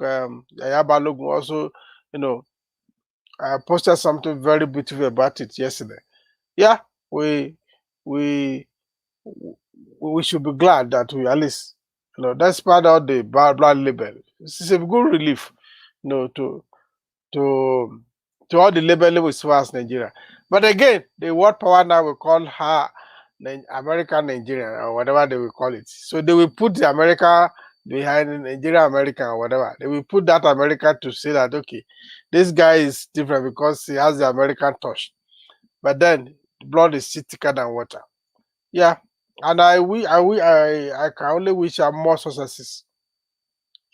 Yaya Balogun, also, you know, posted something very beautiful about it yesterday. Yeah, we we we should be glad that we at least, despite all the bad blood label, this is a good relief, to to all the label we saw as Nigeria. But again, the world power now will call her American Nigerian or whatever they will call it. So they will put the America behind Nigeria American or whatever. They will put that America to say that okay, this guy is different because he has the American touch. But then the blood is still thicker than water. Yeah. And I can only wish her more successes.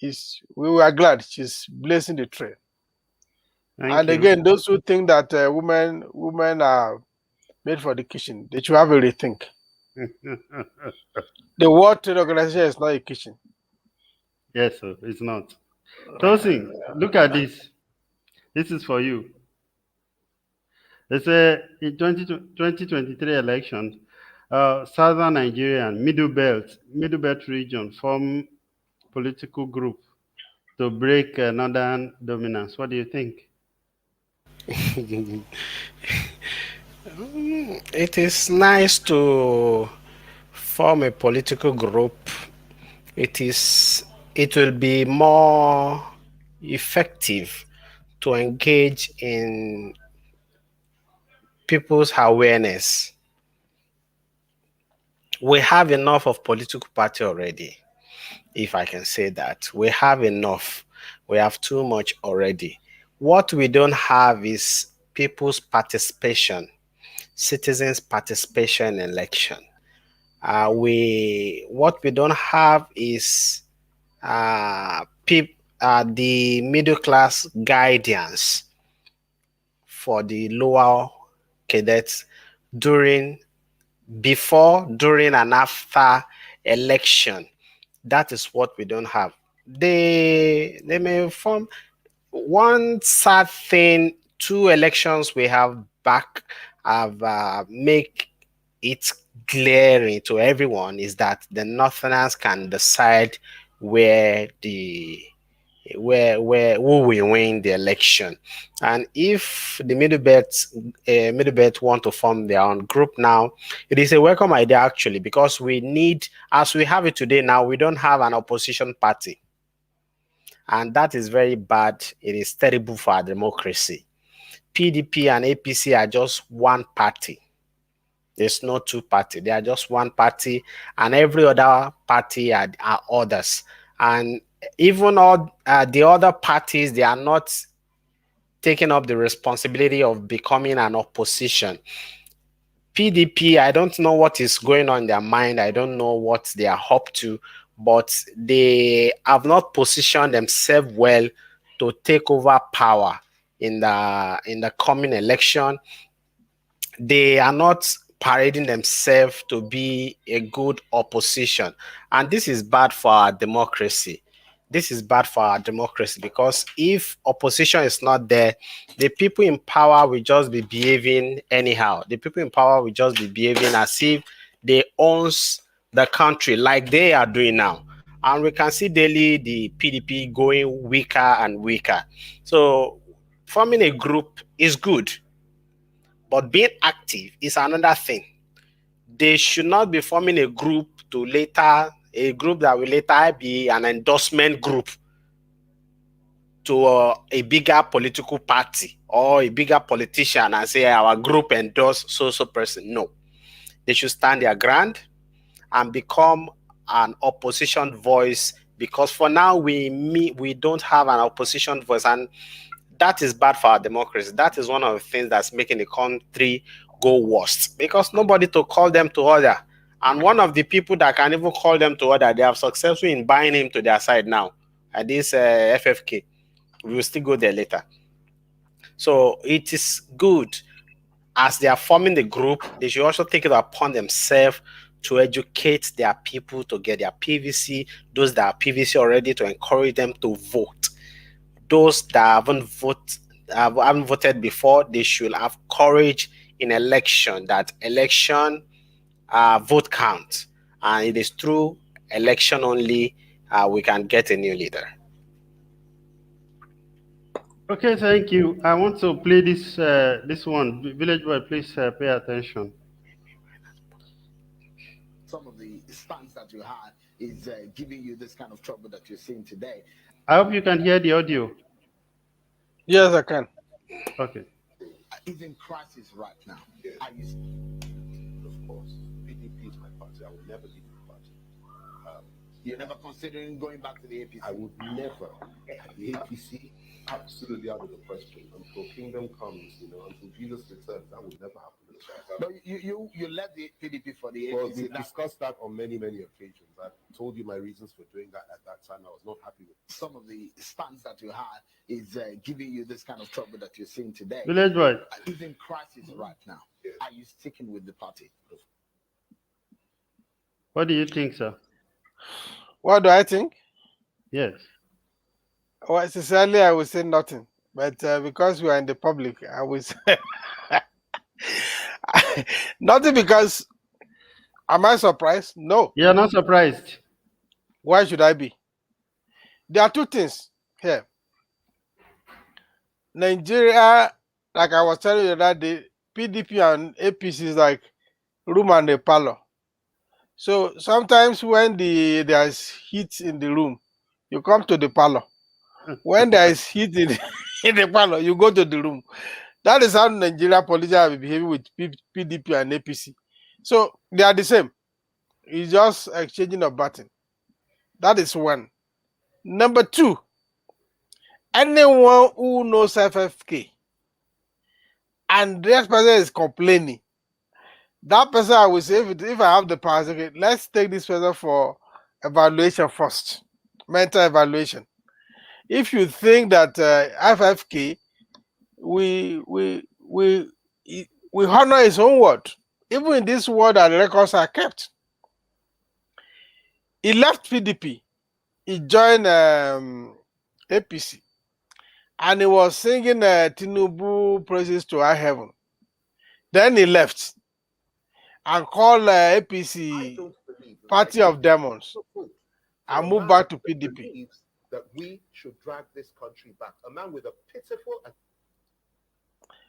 We were glad she's blazing the trail. Thank And you. again, those who think that women are made for the kitchen, they should have a rethink. The World Trade Organization is not a kitchen. Yes, sir, it's not. Tosin, look at this. This is for you. They say in 2023 election, Southern Nigerian, Middle Belt region form political group to break Northern dominance. What do you think? It is nice to form a political group. It will be more effective to engage in people's awareness. We have enough of political party already, if I can say that. We have enough. We have too much already. What we don't have is people's participation, citizens' participation in election. What we don't have is the middle class guidance for the lower cadets before, during, and after election. That is what we don't have. They may form one sad thing. 2 elections we have back have make it glaring to everyone is that the Northerners can decide where the where who will win the election. And if the middle belt want to form their own group now, it is a welcome idea actually, because we need, as we have it today now, we don't have an opposition party, and that is very bad. It is terrible for our democracy. PDP and APC are just one party. There's no two party. They are just one party, and every other party are others. And even all the other parties, they are not taking up the responsibility of becoming an opposition. PDP, I don't know what is going on in their mind. I don't know what they are up to, but they have not positioned themselves well to take over power in the coming election. They are not parading themselves to be a good opposition, and this is bad for our democracy. This is bad for our democracy, because if opposition is not there, the people in power will just be behaving anyhow. The people in power will just be behaving as if they owns the country, like they are doing now. And we can see daily the PDP going weaker and weaker. So forming a group is good, but being active is another thing. They should not be forming a group that will later be an endorsement group to a bigger political party or a bigger politician and say our group endorse so person. No, they should stand their ground and become an opposition voice, because for now we don't have an opposition voice, and that is bad for our democracy. That is one of the things that's making the country go worst, because nobody to call them to order. And one of the people that can even call them to order, they have successful in buying him to their side now. At this FFK, we will still go there later. So it is good, as they are forming the group, they should also take it upon themselves to educate their people to get their PVC. Those that are PVC already, to encourage them to vote. Those that haven't voted before, they should have courage in election. That election vote count, and it is through election only we can get a new leader. Okay, thank you. I want to play this one. Village boy, please pay attention. Some of the stance that you had is giving you this kind of trouble that you're seeing today. I hope you can hear the audio. Yes, I can. Okay. Is in crisis right now. Are you? Of course, PDP is my party. I would never leave the party. You're never considering going back to the APC? I would never. The APC, absolutely out of the question. Until kingdom comes, until Jesus returns, that would never happen. No, you left the PDP for the Well, APC. we discussed that on many, many occasions. I told you my reasons for doing that at that time. I was not happy with it. Some of the stance that you had is giving you this kind of trouble that you're seeing today. Village boy, Is in crisis right now. Yeah. Are you sticking with the party? what do you think, sir? What do I think? Yes. Well, sincerely, I would say nothing. But because we are in the public, I will say nothing. Because am I surprised? No. You're not surprised. Why should I be? There are two things here. Nigeria, like I was telling you that day, PDP and APC is like room and a parlor. So sometimes when there is heat in the room, you come to the parlor. When there is heat in the parlor, you go to the room. That is how Nigeria politicians will behave with PDP and APC. So they are the same. It's just exchanging of baton. That is one. Number two, anyone who knows FFK and that person is complaining, that person, I will say, if I have the power, okay, let's take this person for evaluation first, mental evaluation. If you think that FFK, we honor his own word, even in this word that the records are kept. He left PDP, he joined APC, and he was singing Tinubu praises to high heaven. Then he left and called APC Party of Demons and moved back to PDP. that we should drag this country back. A man with a pitiful and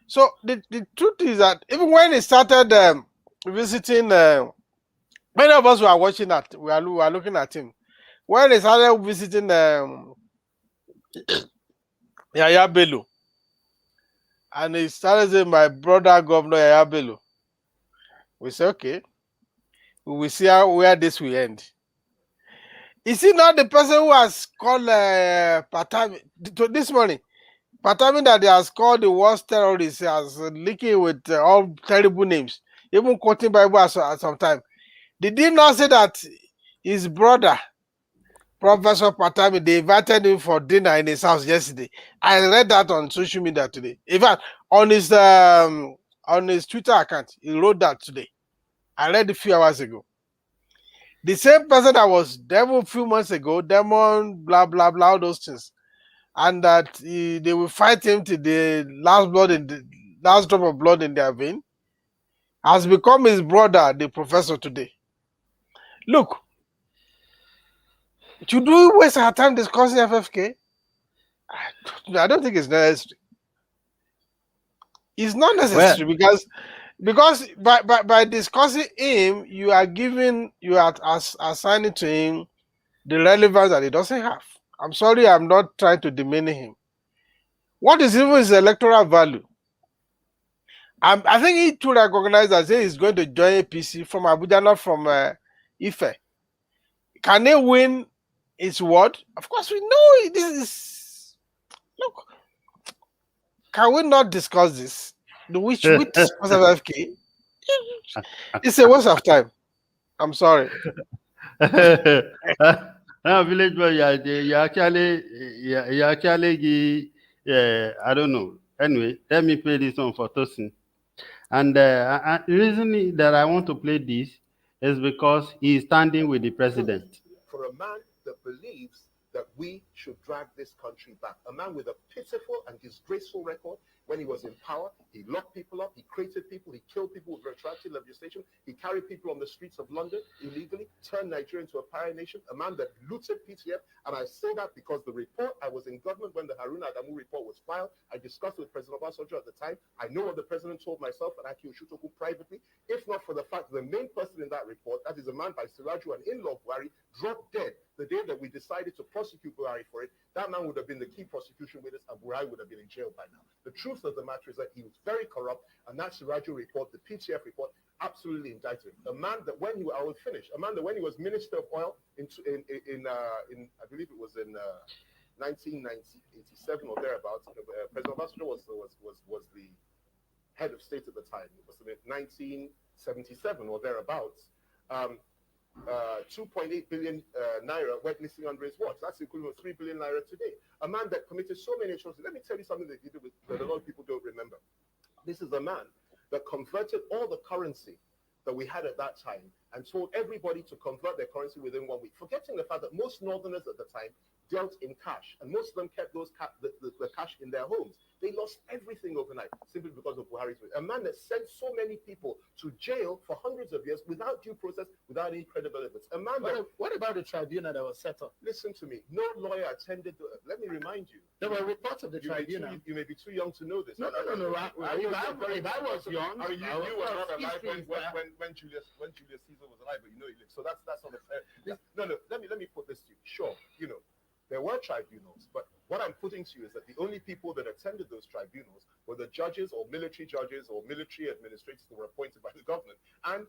So the truth is that even when he started visiting, many of us were watching that. We are looking at him. When he started visiting Yaya Bello, and he started saying, "My brother, Governor Yaya Bello," we say, "Okay, we will see where this will end." Is he not the person who has called Patami this morning? Patami that he has called the worst terrorist, as linking with all terrible names, even quoting Bible at some time. Did he not say that his brother, Professor Patami, they invited him for dinner in his house yesterday? I read that on social media today. In fact, on his Twitter account, he wrote that today. I read it a few hours ago. The same person that was devil a few months ago, demon, blah blah blah, all those things, and that they will fight him to the last drop of blood in their vein, has become his brother, the professor today. Look, should we waste our time discussing FFK? I don't think it's necessary. It's not necessary because by discussing him, you are assigning to him the relevance that he doesn't have. I'm sorry, I'm not trying to demean him. What is even his electoral value? I think he too recognized that he's going to join APC from Abuja, not from Ife. Can he win his ward? Of course, we know this is. Look, can we not discuss this? Which we discuss FFK? It's a waste of time. I'm sorry. Village boy, you actually, I don't know. Anyway, let me play this one for Tosin. And the reason that I want to play this is because he is standing with the president. for a man that believes that we should drag this country back. A man with a pitiful and disgraceful record. When he was in power, he locked people up, he created people, he killed people with retroactive legislation, he carried people on the streets of London illegally, turned Nigeria into a pirate nation, a man that looted PTF. And I say that because the report, I was in government when the Haruna Adamu report was filed. I discussed with President Obasanjo at the time. I know what the president told myself and Aki Oshutoku privately. If not for the fact that the main person in that report, that is a man by Siraju, an in-law of Buhari, dropped dead the day that we decided to prosecute Buhari for it, that man would have been the key prosecution witness and Buhari would have been in jail by now. The truth of the matter is that he was very corrupt, and that Siraju report, the PTF report, absolutely indicted him. A man that when he, I will finish, a man that when he was Minister of Oil in I believe it was in 1987 or thereabouts, President Obasanjo was the head of state at the time. It was in 1977 or thereabouts. 2.8 billion naira went missing under his watch. That's the equivalent of 3 billion naira today. A man that committed so many atrocities. Let me tell you something that he did that a lot of people don't remember. This is a man that converted all the currency that we had at that time and told everybody to convert their currency within 1 week, forgetting the fact that most northerners at the time dealt in cash, and most of them kept those the cash in their homes. They lost everything overnight simply because of Buhari's way. A man that sent so many people to jail for hundreds of years without due process, without any credible evidence. A man that... What about the tribunal that was set up? Listen to me. No lawyer attended... Let me remind you. There were reports of the tribunal. You may be too young to know this. No. If I was young... I mean, you were not alive when Julius Caesar was alive, but you know he lived. So that's not a fair... No. Let me put this to you. Sure, there were tribunals, but what I'm putting to you is that the only people that attended those tribunals were the judges or military administrators who were appointed by the government and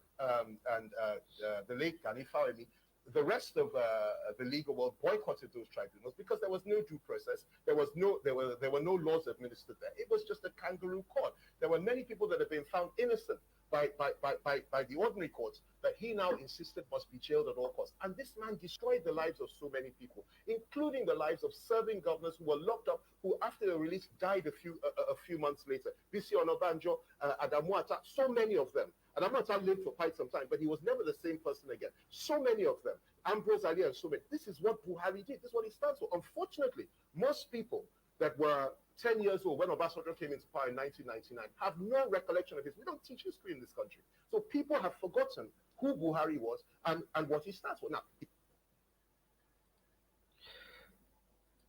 the late Gani Fawemi. The rest of the legal world boycotted those tribunals because there was no due process. There were no laws administered there. It was just a kangaroo court. There were many people that have been found innocent by the ordinary courts that he now insisted must be jailed at all costs. And this man destroyed the lives of so many people, including the lives of serving governors who were locked up, who after their release died a few months later. Bisi Onabanjo, Adamu Ata, so many of them. Adamu Ata lived for quite some time, but he was never the same person again. So many of them. Ambrose Ali and so many. This is what Buhari did. This is what he stands for. Unfortunately, most people that were 10 years old when Obasanjo came into power in 1999 have no recollection of this. We don't teach history in this country. So people have forgotten who Buhari was and what he stands for. Now,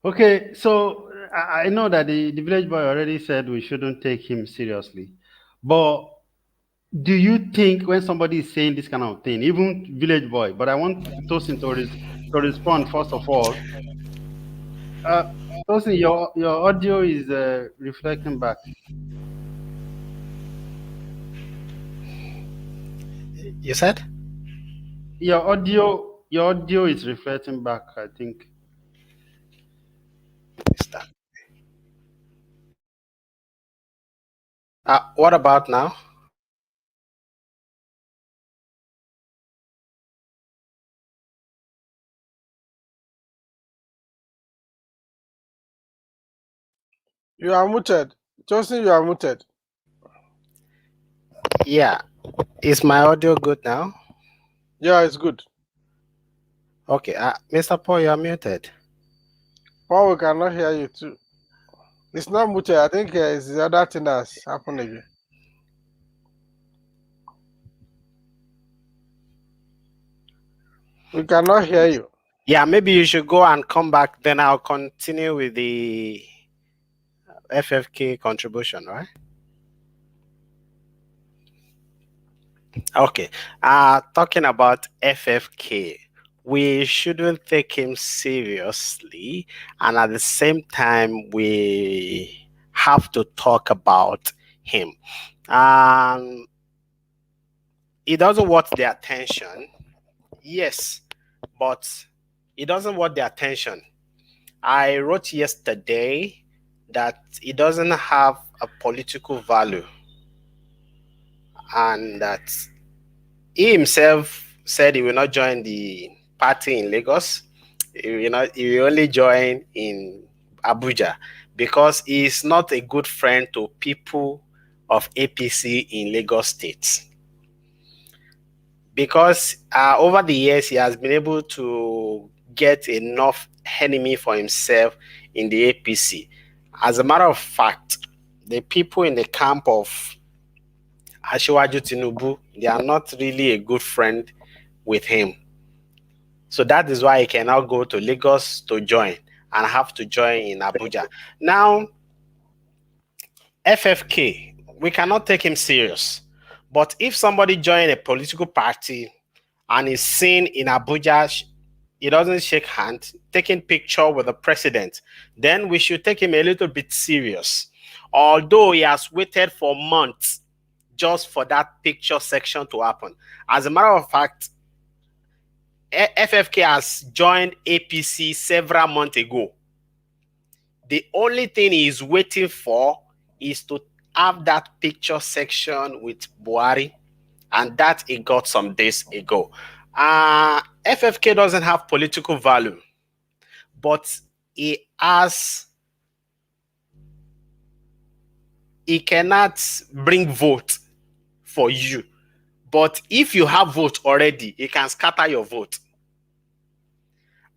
Okay, so I know that the village boy already said we shouldn't take him seriously. But do you think when somebody is saying this kind of thing, even village boy, but I want Tosin to respond first of all. Uh, Tosin, your audio is reflecting back. You said? Your audio is reflecting back, I think. Start. What about now? You are muted. Justin, you are muted. Yeah. Is my audio good now? Yeah, it's good. Okay. Mr. Paul, you are muted. Paul, we cannot hear you too. It's not muted. I think it's the other thing that's happened again. We cannot hear you. Yeah, maybe you should go and come back. Then I'll continue with the FFK contribution, right? Okay. Talking about FFK, we shouldn't take him seriously, and at the same time, we have to talk about him. He doesn't want the attention, yes, but he doesn't want the attention. I wrote yesterday that he doesn't have a political value, and that he himself said he will not join the party in Lagos. He will only join in Abuja because he is not a good friend to people of APC in Lagos State. Because over the years he has been able to get enough enemy for himself in the APC. As a matter of fact, the people in the camp of Asiwaju Tinubu, they are not really a good friend with him. So that is why he cannot go to Lagos to join and have to join in Abuja. Now, FFK, we cannot take him serious. But if somebody join a political party and is seen in Abuja, he doesn't shake hands, taking picture with the president, then we should take him a little bit serious. Although he has waited for months just for that picture section to happen. As a matter of fact, FFK has joined APC several months ago. The only thing he is waiting for is to have that picture section with Buhari, and that he got some days ago. FFK doesn't have political value, but he cannot bring vote for you. But if you have vote already, he can scatter your vote.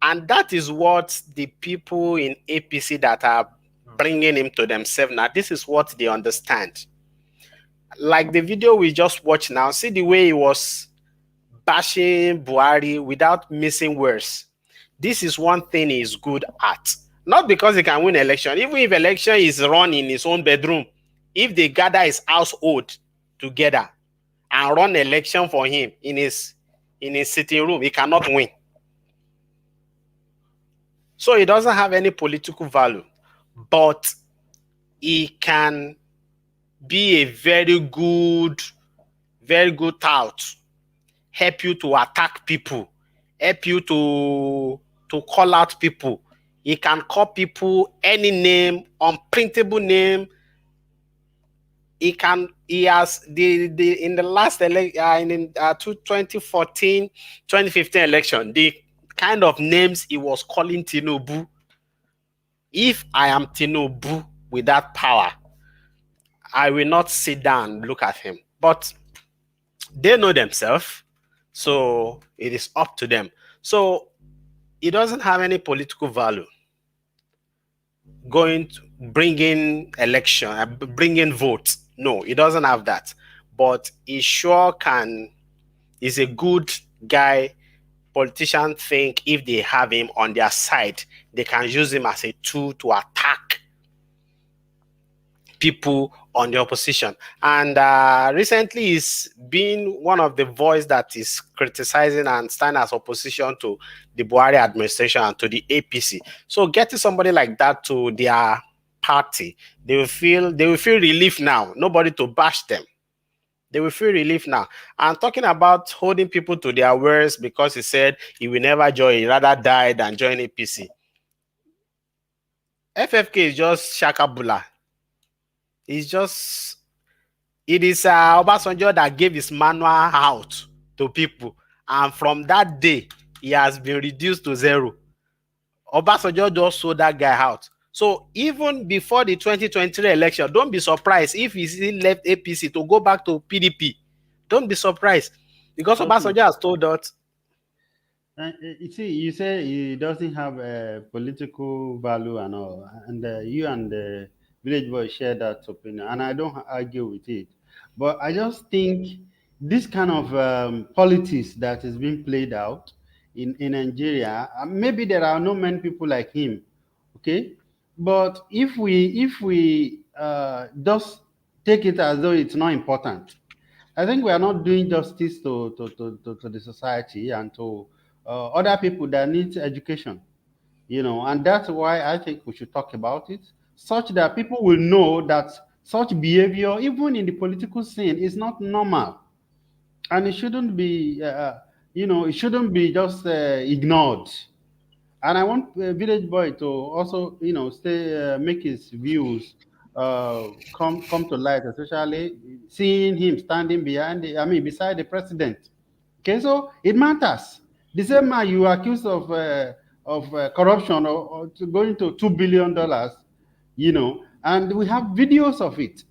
And that is what the people in APC that are bringing him to themselves now, this is what they understand. Like the video we just watched now, see the way he was bashing Buhari without missing words. This is one thing he is good at. Not because he can win election. Even if election is run in his own bedroom, if they gather his household together and run election for him in his sitting room, he cannot win. So he doesn't have any political value, but he can be a very good tout, help you to attack people, help you to call out people. He can call people any name, unprintable name. He has in the last 2014, 2015 election, the kind of names he was calling Tinubu. If I am Tinubu with that power, I will not sit down and look at him. But they know themselves, so it is up to them. So it doesn't have any political value going to bring in election, bring in votes. No, it doesn't have that. But he sure can, is a good guy politicians think if they have him on their side, they can use him as a tool to attack people on the opposition. And recently he's been one of the voice that is criticizing and standing as opposition to the Buhari administration and to the APC. So getting somebody like that to their party, they will feel relief now. Nobody to bash them. They will feel relief now. And talking about holding people to their words because he said he will never join, he rather die than join APC. FFK is just shakabula. It's just, it is Obasanjo that gave his manual out to people. And from that day, he has been reduced to zero. Obasanjo just sold that guy out. So even before the 2023 election, don't be surprised if he still left APC to go back to PDP. Don't be surprised. Because Okay. Obasanjo has told us. You see, you say he doesn't have a political value and all, and you and the village boy share that opinion, and I don't argue with it. But I just think this kind of politics that is being played out in Nigeria, maybe there are not many people like him, okay? But if we just take it as though it's not important, I think we are not doing justice to the society and to other people that need education, and that's why I think we should talk about it, such that people will know that such behavior, even in the political scene, is not normal, and it shouldn't be, it shouldn't be just ignored. And I want Village Boy to also, stay, make his views come to light, especially seeing him standing beside the president. Okay, so it matters. The same man you accused of corruption or going to $2 billion, and we have videos of it.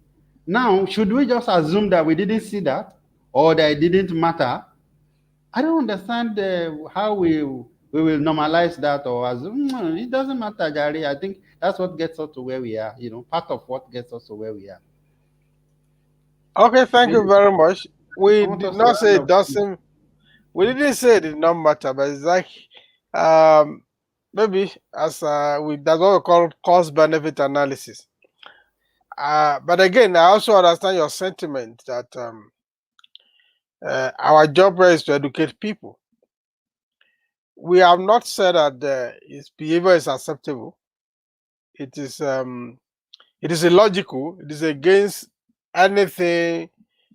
Now, should we just assume that we didn't see that or that it didn't matter? I don't understand how we will normalize that or assume it doesn't matter, Gary. I think that's what gets us to where we are. Part of what gets us to where we are. Okay, thank you Maybe very much. We I want did us to not say round it up. doesn't. We didn't say it did not matter, but it's like maybe as that's what we call cost benefit analysis. But again, I also understand your sentiment that our job here is to educate people. We have not said that his behavior is acceptable. It is illogical. It is against anything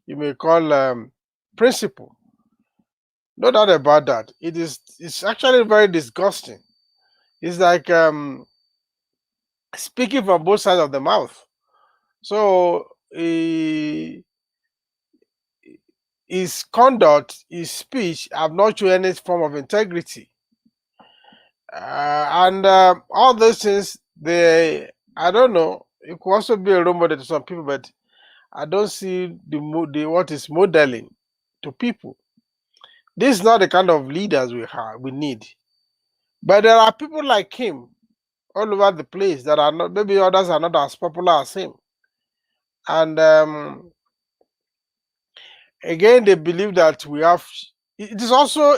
you may call principle. No doubt about that. It's actually very disgusting. It's like speaking from both sides of the mouth. So his conduct, his speech have not shown any form of integrity. And all those things, I don't know, it could also be a role model to some people, but I don't see the what is modeling to people. This is not the kind of leaders we need. But there are people like him all over the place that are not, maybe others are not as popular as him. And again, they believe that we have, it is also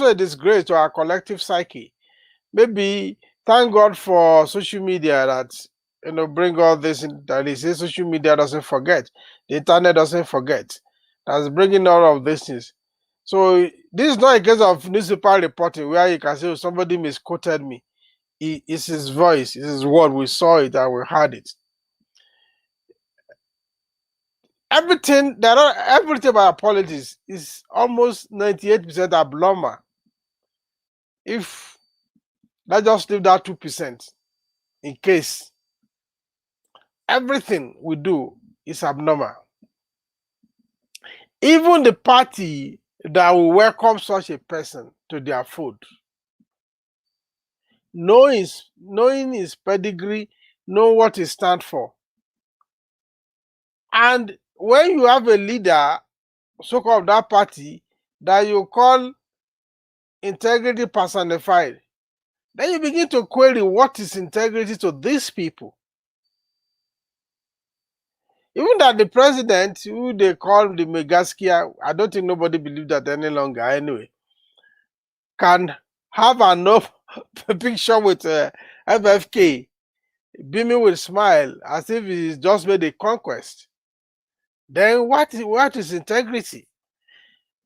a disgrace to our collective psyche. Maybe thank God for social media that bring all this in, that they say social media doesn't forget, the internet doesn't forget. That's bringing all of these things. So this is not a case of newspaper reporting where you can say, oh, somebody misquoted me. It's his voice, it's his word. We saw it and we heard it. Everything about politics is almost 98% abnormal. If let's just leave that 2% in case, everything we do is abnormal. Even the party that will welcome such a person to their food, knowing his pedigree, know what he stands for. And when you have a leader, so-called that party, that you call integrity personified, then you begin to query what is integrity to these people. Even that the president, who they call the Megaskia, I don't think nobody believes that any longer anyway. can have enough picture with FFK beaming with smile as if he's just made a conquest, then what is integrity?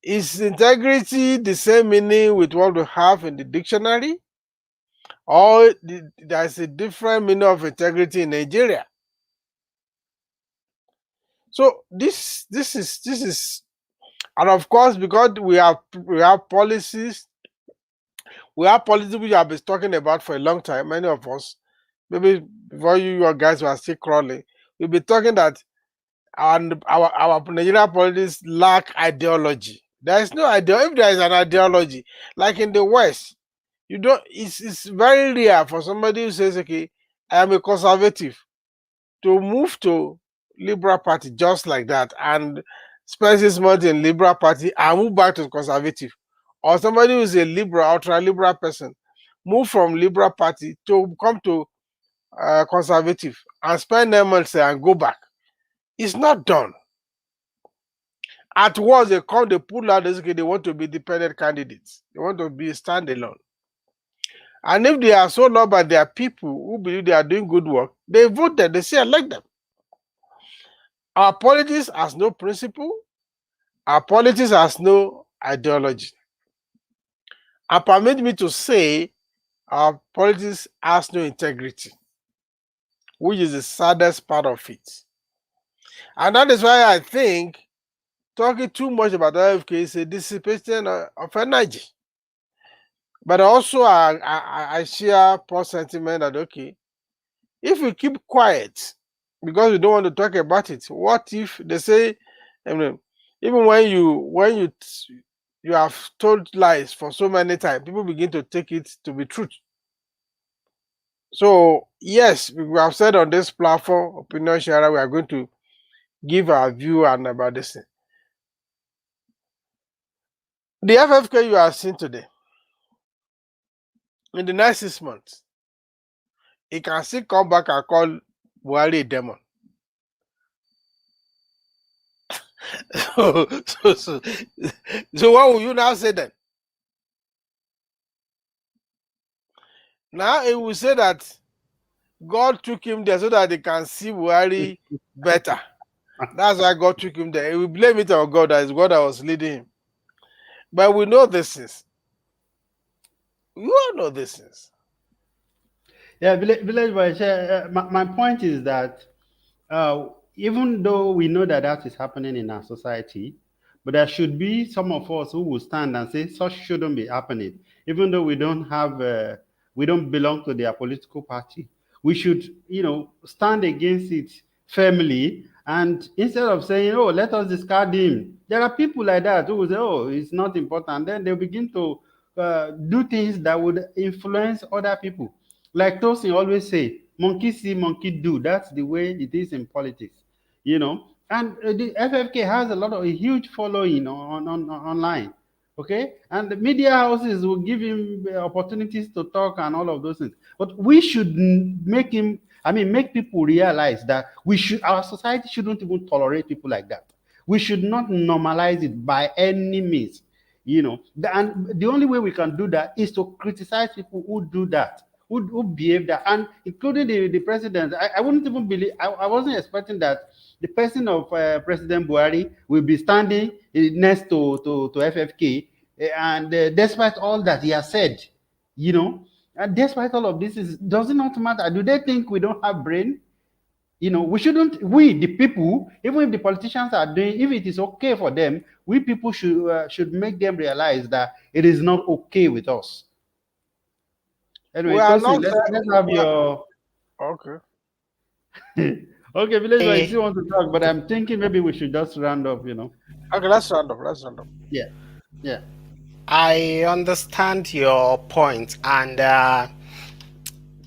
Is integrity the same meaning with what we have in the dictionary, or there's a different meaning of integrity in Nigeria? So this is, and of course, because we have policies, we have policies which I've been talking about for a long time. Many of us, maybe before you guys were still crawling, we've been talking that our Nigerian politics lack ideology. There is no idea. If there is an ideology, like in the West, you don't. It's very rare for somebody who says, "Okay, I am a conservative," to move to Liberal Party just like that and spend 6 months in Liberal Party and move back to conservative, or somebody who is a liberal, ultra liberal person, move from Liberal Party to come to conservative and spend 9 months there and go back. It's not done. At once they come, they pull out, they want to be dependent candidates. They want to be standalone. And if they are so loved by their people who believe they are doing good work, they vote them, they say elect them. Our politics has no principle. Our politics has no ideology. And permit me to say, our politics has no integrity, which is the saddest part of it. And that is why I think talking too much about IFK is a dissipation of energy. But also, I share Paul's sentiment that, okay, if we keep quiet because we don't want to talk about it, what if they say, I mean, even when you have told lies for so many times, people begin to take it to be truth. So yes, we have said on this platform, Opinion Share, we are going to give our view and about this thing. The FFK you have seen today, in the next 6 months, he can still come back and call Buhari a demon. So what will you now say then? Now he will say that God took him there so that they can see Buhari better. That's why God took him there. He will blame it on God, that is God that was leading him. But we know this is. You all know this is. Yeah, village boy. My point is that even though we know that that is happening in our society, but there should be some of us who will stand and say such shouldn't be happening. Even though we don't have, we don't belong to their political party, we should, stand against it firmly. And instead of saying, "Oh, let us discard him," there are people like that who will say, "Oh, it's not important." Then they'll begin to do things that would influence other people. Like Tosin always say, monkey see, monkey do. That's the way it is in politics, And the FFK has a huge following online, okay? And the media houses will give him opportunities to talk and all of those things. But we should make people realize that our society shouldn't even tolerate people like that. We should not normalize it by any means, And the only way we can do that is to criticize people who do that, who behave that, and including the president. I wouldn't even believe, I wasn't expecting that the person of President Buhari will be standing next to FFK, and despite all that he has said, and despite all of this, does it not matter? Do they think we don't have brain? We shouldn't, the people, even if the politicians are doing, if it is okay for them, we people should make them realize that it is not okay with us. Anyway, Tosin, let's have your... Okay. Okay, village boy, you still want to talk, but I'm thinking maybe we should just round up, Okay, let's round up. Yeah. I understand your point, and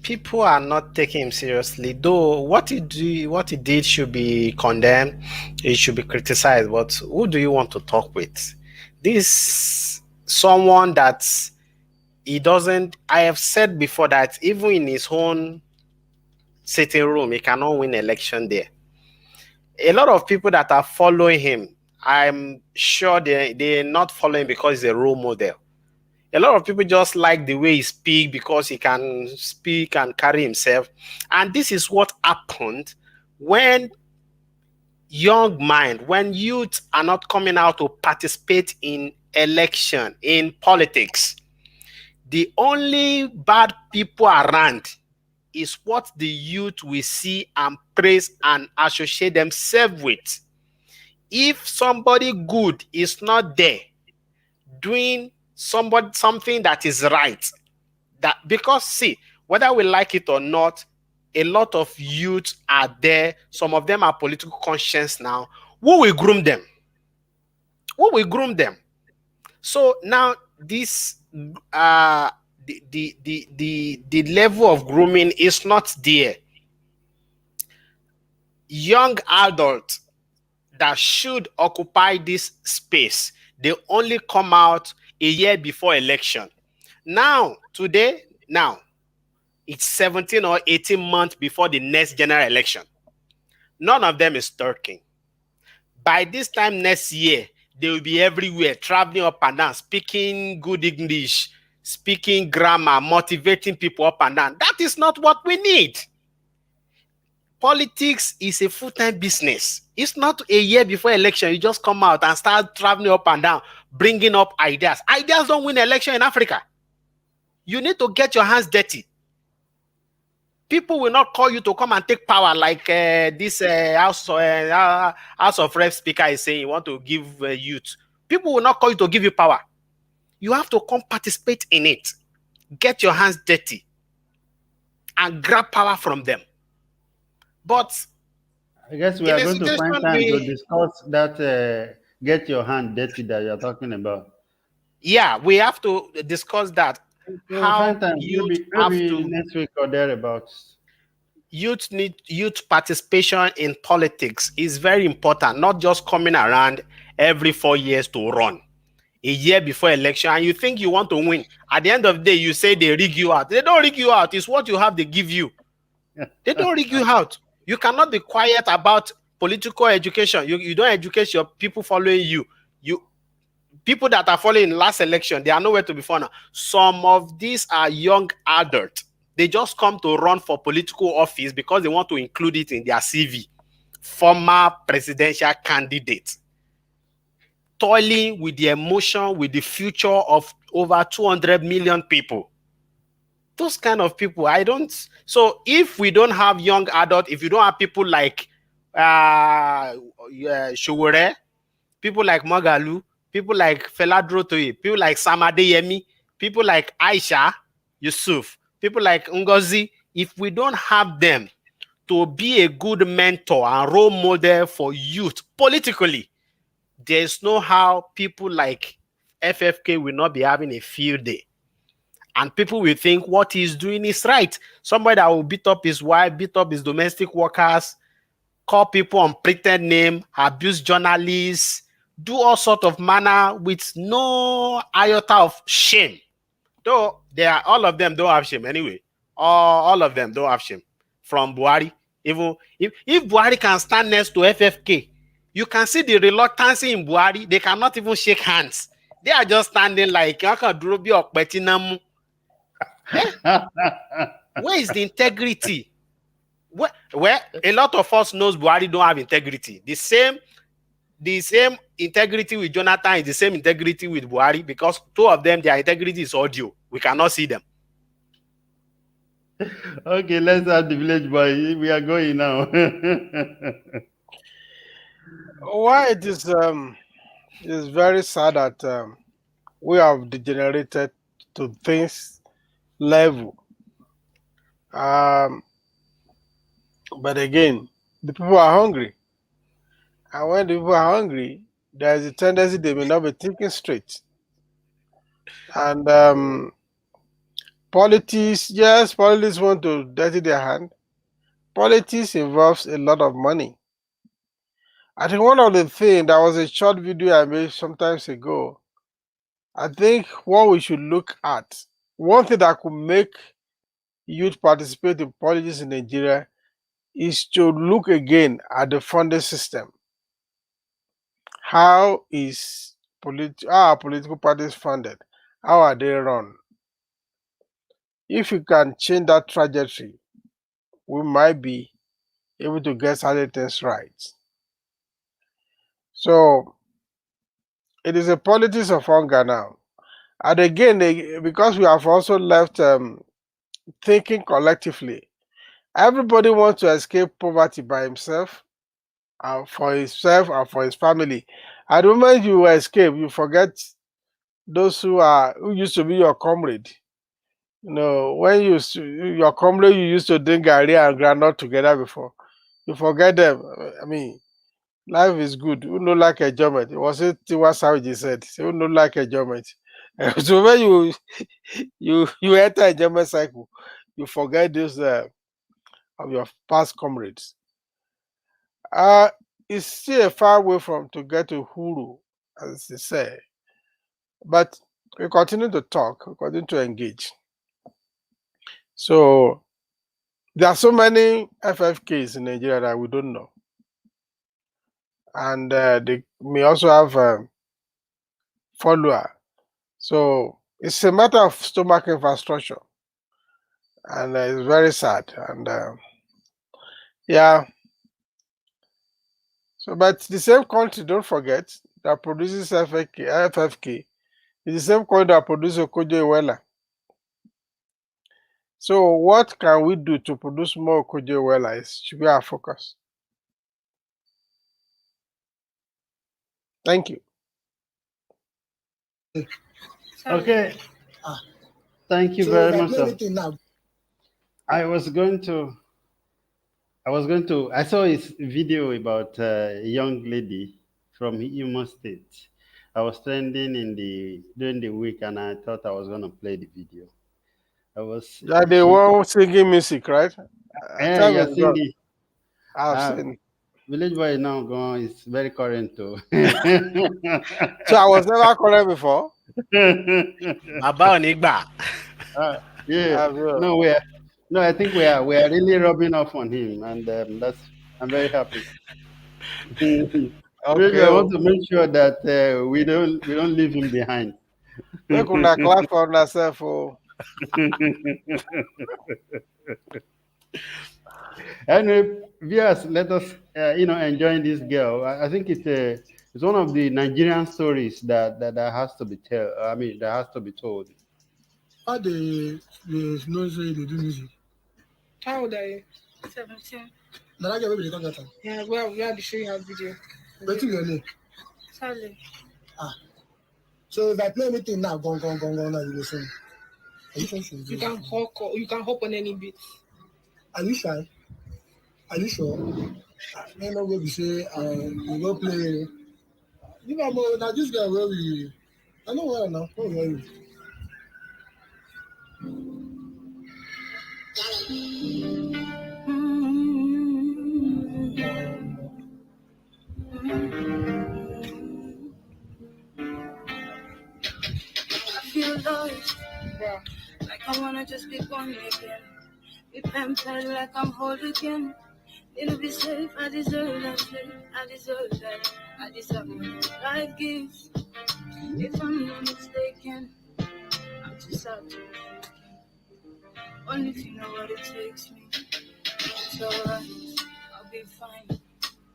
people are not taking him seriously. Though what he did should be condemned, it should be criticized. But who do you want to talk with? This someone that he doesn't. I have said before that even in his own sitting room, he cannot win election there. A lot of people that are following him, I'm sure they're not following because he's a role model. A lot of people just like the way he speak because he can speak and carry himself. And this is what happened when young mind, when youth are not coming out to participate in election, in politics. The only bad people around is what the youth will see and praise and associate themselves with. If somebody good is not there doing something that is right, that because see, whether we like it or not, a lot of youth are there. Some of them are political conscious now. Who will groom them? Who will groom them? So now this the level of grooming is not there. Young adults that should occupy this space, they only come out a year before election. Now, today, now, it's 17 or 18 months before the next general election. None of them is talking. By this time next year, they will be everywhere, traveling up and down, speaking good English, speaking grammar, motivating people up and down. That is not what we need. Politics is a full-time business. It's not a year before election. You just come out and start traveling up and down, bringing up ideas. Ideas don't win election in Africa. You need to get your hands dirty. People will not call you to come and take power like this House of Rep speaker is saying you want to give youth. People will not call you to give you power. You have to come participate in it. Get your hands dirty and grab power from them. But I guess we are going to find time to discuss that get your hand dirty that you're talking about. Yeah, we have to discuss that. How maybe next week or thereabouts. Youth participation in politics is very important, not just coming around every 4 years to run. A year before election, and you think you want to win. At the end of the day, you say they rig you out. They don't rig you out. It's what you have, they give you. They don't rig you out. You cannot be quiet about political education. You don't educate your people following you. People that are following last election, they are nowhere to be found now. Some of these are young adults. They just come to run for political office because they want to include it in their CV. Former presidential candidate. Toiling with the emotion, with the future of over 200 million people. Those kind of people, so if we don't have young adults, if you don't have people like Showore, people like Magalu, people like Fela Drotoye, people like Sam Adeyemi, people like Aisha Yusuf, people like Ngozi, if we don't have them to be a good mentor and role model for youth politically, there's no how people like FFK will not be having a field day. And people will think what he's doing is right. Somebody that will beat up his wife, beat up his domestic workers, call people on pretend name, abuse journalists, do all sort of manner with no iota of shame. Though all of them don't have shame anyway. All of them don't have shame. From Buhari, even if Buhari can stand next to FFK, you can see the reluctance in Buhari. They cannot even shake hands. They are just standing like where is the integrity? Where a lot of us knows Buhari don't have integrity. The same integrity with Jonathan is the same integrity with Buhari, because two of them, their integrity is audio. We cannot see them. Okay, let's have the village boy. We are going now. Why it is very sad that we have degenerated to this level. But again, the people are hungry. And when the people are hungry, there is a tendency they may not be thinking straight. And politics, yes, politics want to dirty their hand. Politics involves a lot of money. I think one of the things, that was a short video I made some times ago. I think what we should look at, one thing that could make youth participate in politics in Nigeria is to look again at the funding system. How are political parties funded? How are they run? If you can change that trajectory, we might be able to get certain things right. So it is a politics of hunger now. And again, because we have also left thinking collectively, everybody wants to escape poverty by himself, for himself and for his family. At the moment you escape, you forget those who used to be your comrade. You know, when your comrade you used to drink garri and groundnut together before, you forget them. I mean, life is good. Who no like enjoyment? It was it Tiwa Savage said. Who no like enjoyment? So when you enter enjoyment cycle, you forget this of your past comrades. Uh it's still a far way from to get to Huru, as they say. But we continue to talk, we continue to engage. So there are so many FFKs in Nigeria that we don't know. And they may also have follower. So it's a matter of stomach infrastructure. And it's very sad. And yeah. So, but the same country, don't forget, that produces FFK is the same country that produces Okojo Iweala. So, what can we do to produce more Okojo Iweala should be our focus. Thank you. Okay. Thank you So very there's much, no sir. anything now. I saw his video about a young lady from Imo State. I was trending during the week, and I thought I was going to play the video. Yeah, they were singing music, right? Time yeah, is gone. singing. I've seen. Village Boy now gone is very current too. So I was never correct before. Baba Onigba. Yeah, no, I think we are really rubbing off on him, and I'm very happy. Maybe I Okay. want to make sure that we don't leave him behind. Make una clap for yourself. Oh. Anyway, viewers, let us enjoy this girl. I think it's one of the Nigerian stories that has to be tell. I mean, that has to be told. How they know say they do music? How old are you? 17. Now that girl wey be dey talk that time. Yeah, well, we have to show you our video. Wetin your name? Sally. So if I play anything now, gone, now you go sing. Are you sure? You can hop on any beat. Are you shy? Are you sure? I know where we say we go play. You know, now this guy where we. I know where now. Don't worry. I feel lost, yeah. Like I wanna just be born again. Be pampered like I'm whole again. It'll be safe, I deserve that shit. I deserve that. I deserve what life gives. If I'm not mistaken, I'm too sad to be only if you know what it takes me. It's alright, I'll be fine.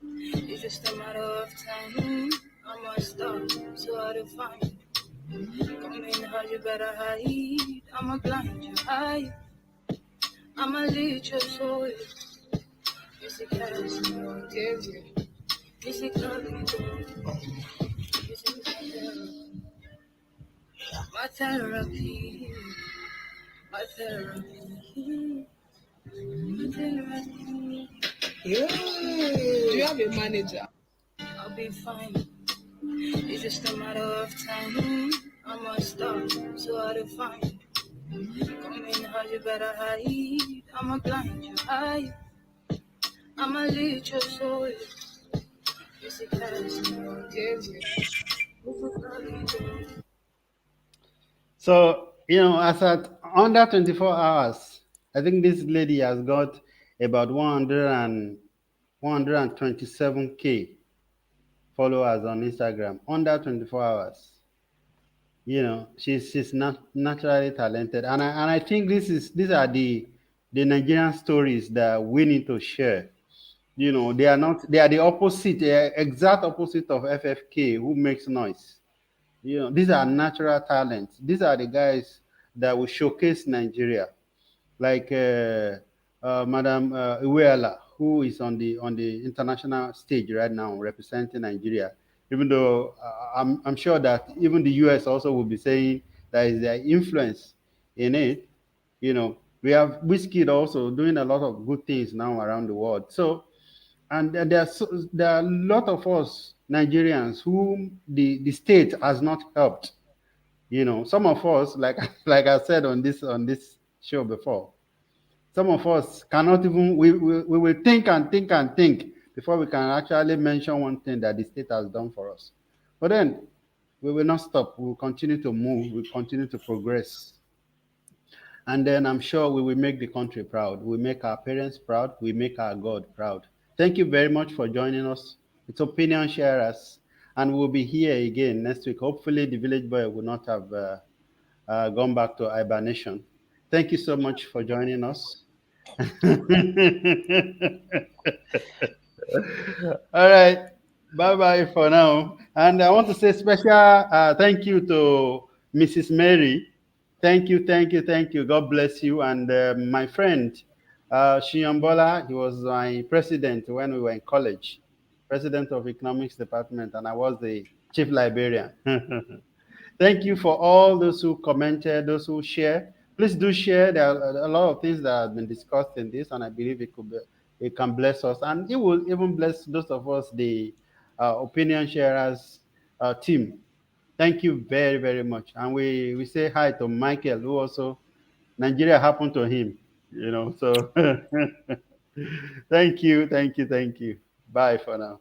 It's just a matter of time. I'm a star, so hard to find. Come in hard, you better hide. I'ma blind your eye. I'ma lead your soul. It's a cast, it's a club, it's my therapy, my therapy, my therapy. Yeah. Do you have a manager? I'll be fine. It's just a matter of time. I'm a star, so hard to find. Come in hard, you better hide. I'ma blind your eye. I'ma lead your soul. It's a cast, So as at under 24 hours, I think this lady has got about 127K followers on Instagram under 24 hours. She's not naturally talented, and I think these are the Nigerian stories that we need to share. They are the opposite, exact opposite of FFK, who makes noise. These are natural talents. These are the guys that will showcase Nigeria, like Madam Iweala, who is on the international stage right now representing Nigeria. Even though I'm sure that even the US also will be saying that is their influence in it. We have Whiskey also doing a lot of good things now around the world. So, and there are a lot of us Nigerians whom the state has not helped. Some of us, like like I said on this show before, some of us cannot even, we will think and think and think before we can actually mention one thing that the state has done for us. But then we will not stop. We will continue to move. We will continue to progress. And then I'm sure we will make the country proud. We make our parents proud. We make our God proud. Thank you very much for joining us. It's Opinion Sharers. And we'll be here again next week. Hopefully, the village boy will not have gone back to hibernation. Thank you so much for joining us. All right. Bye bye for now. And I want to say special thank you to Mrs. Mary. Thank you, thank you, thank you. God bless you. And my friend, Shiambola, he was my president when we were in college, president of economics department, and I was the chief librarian. Thank you for all those who commented, those who share. Please do share. There are a lot of things that have been discussed in this, and I believe it can bless us, and it will even bless those of us, the opinion sharers team. Thank you very, very much. And we say hi to Michael, who also Nigeria happened to him. So thank you, thank you, thank you. Bye for now.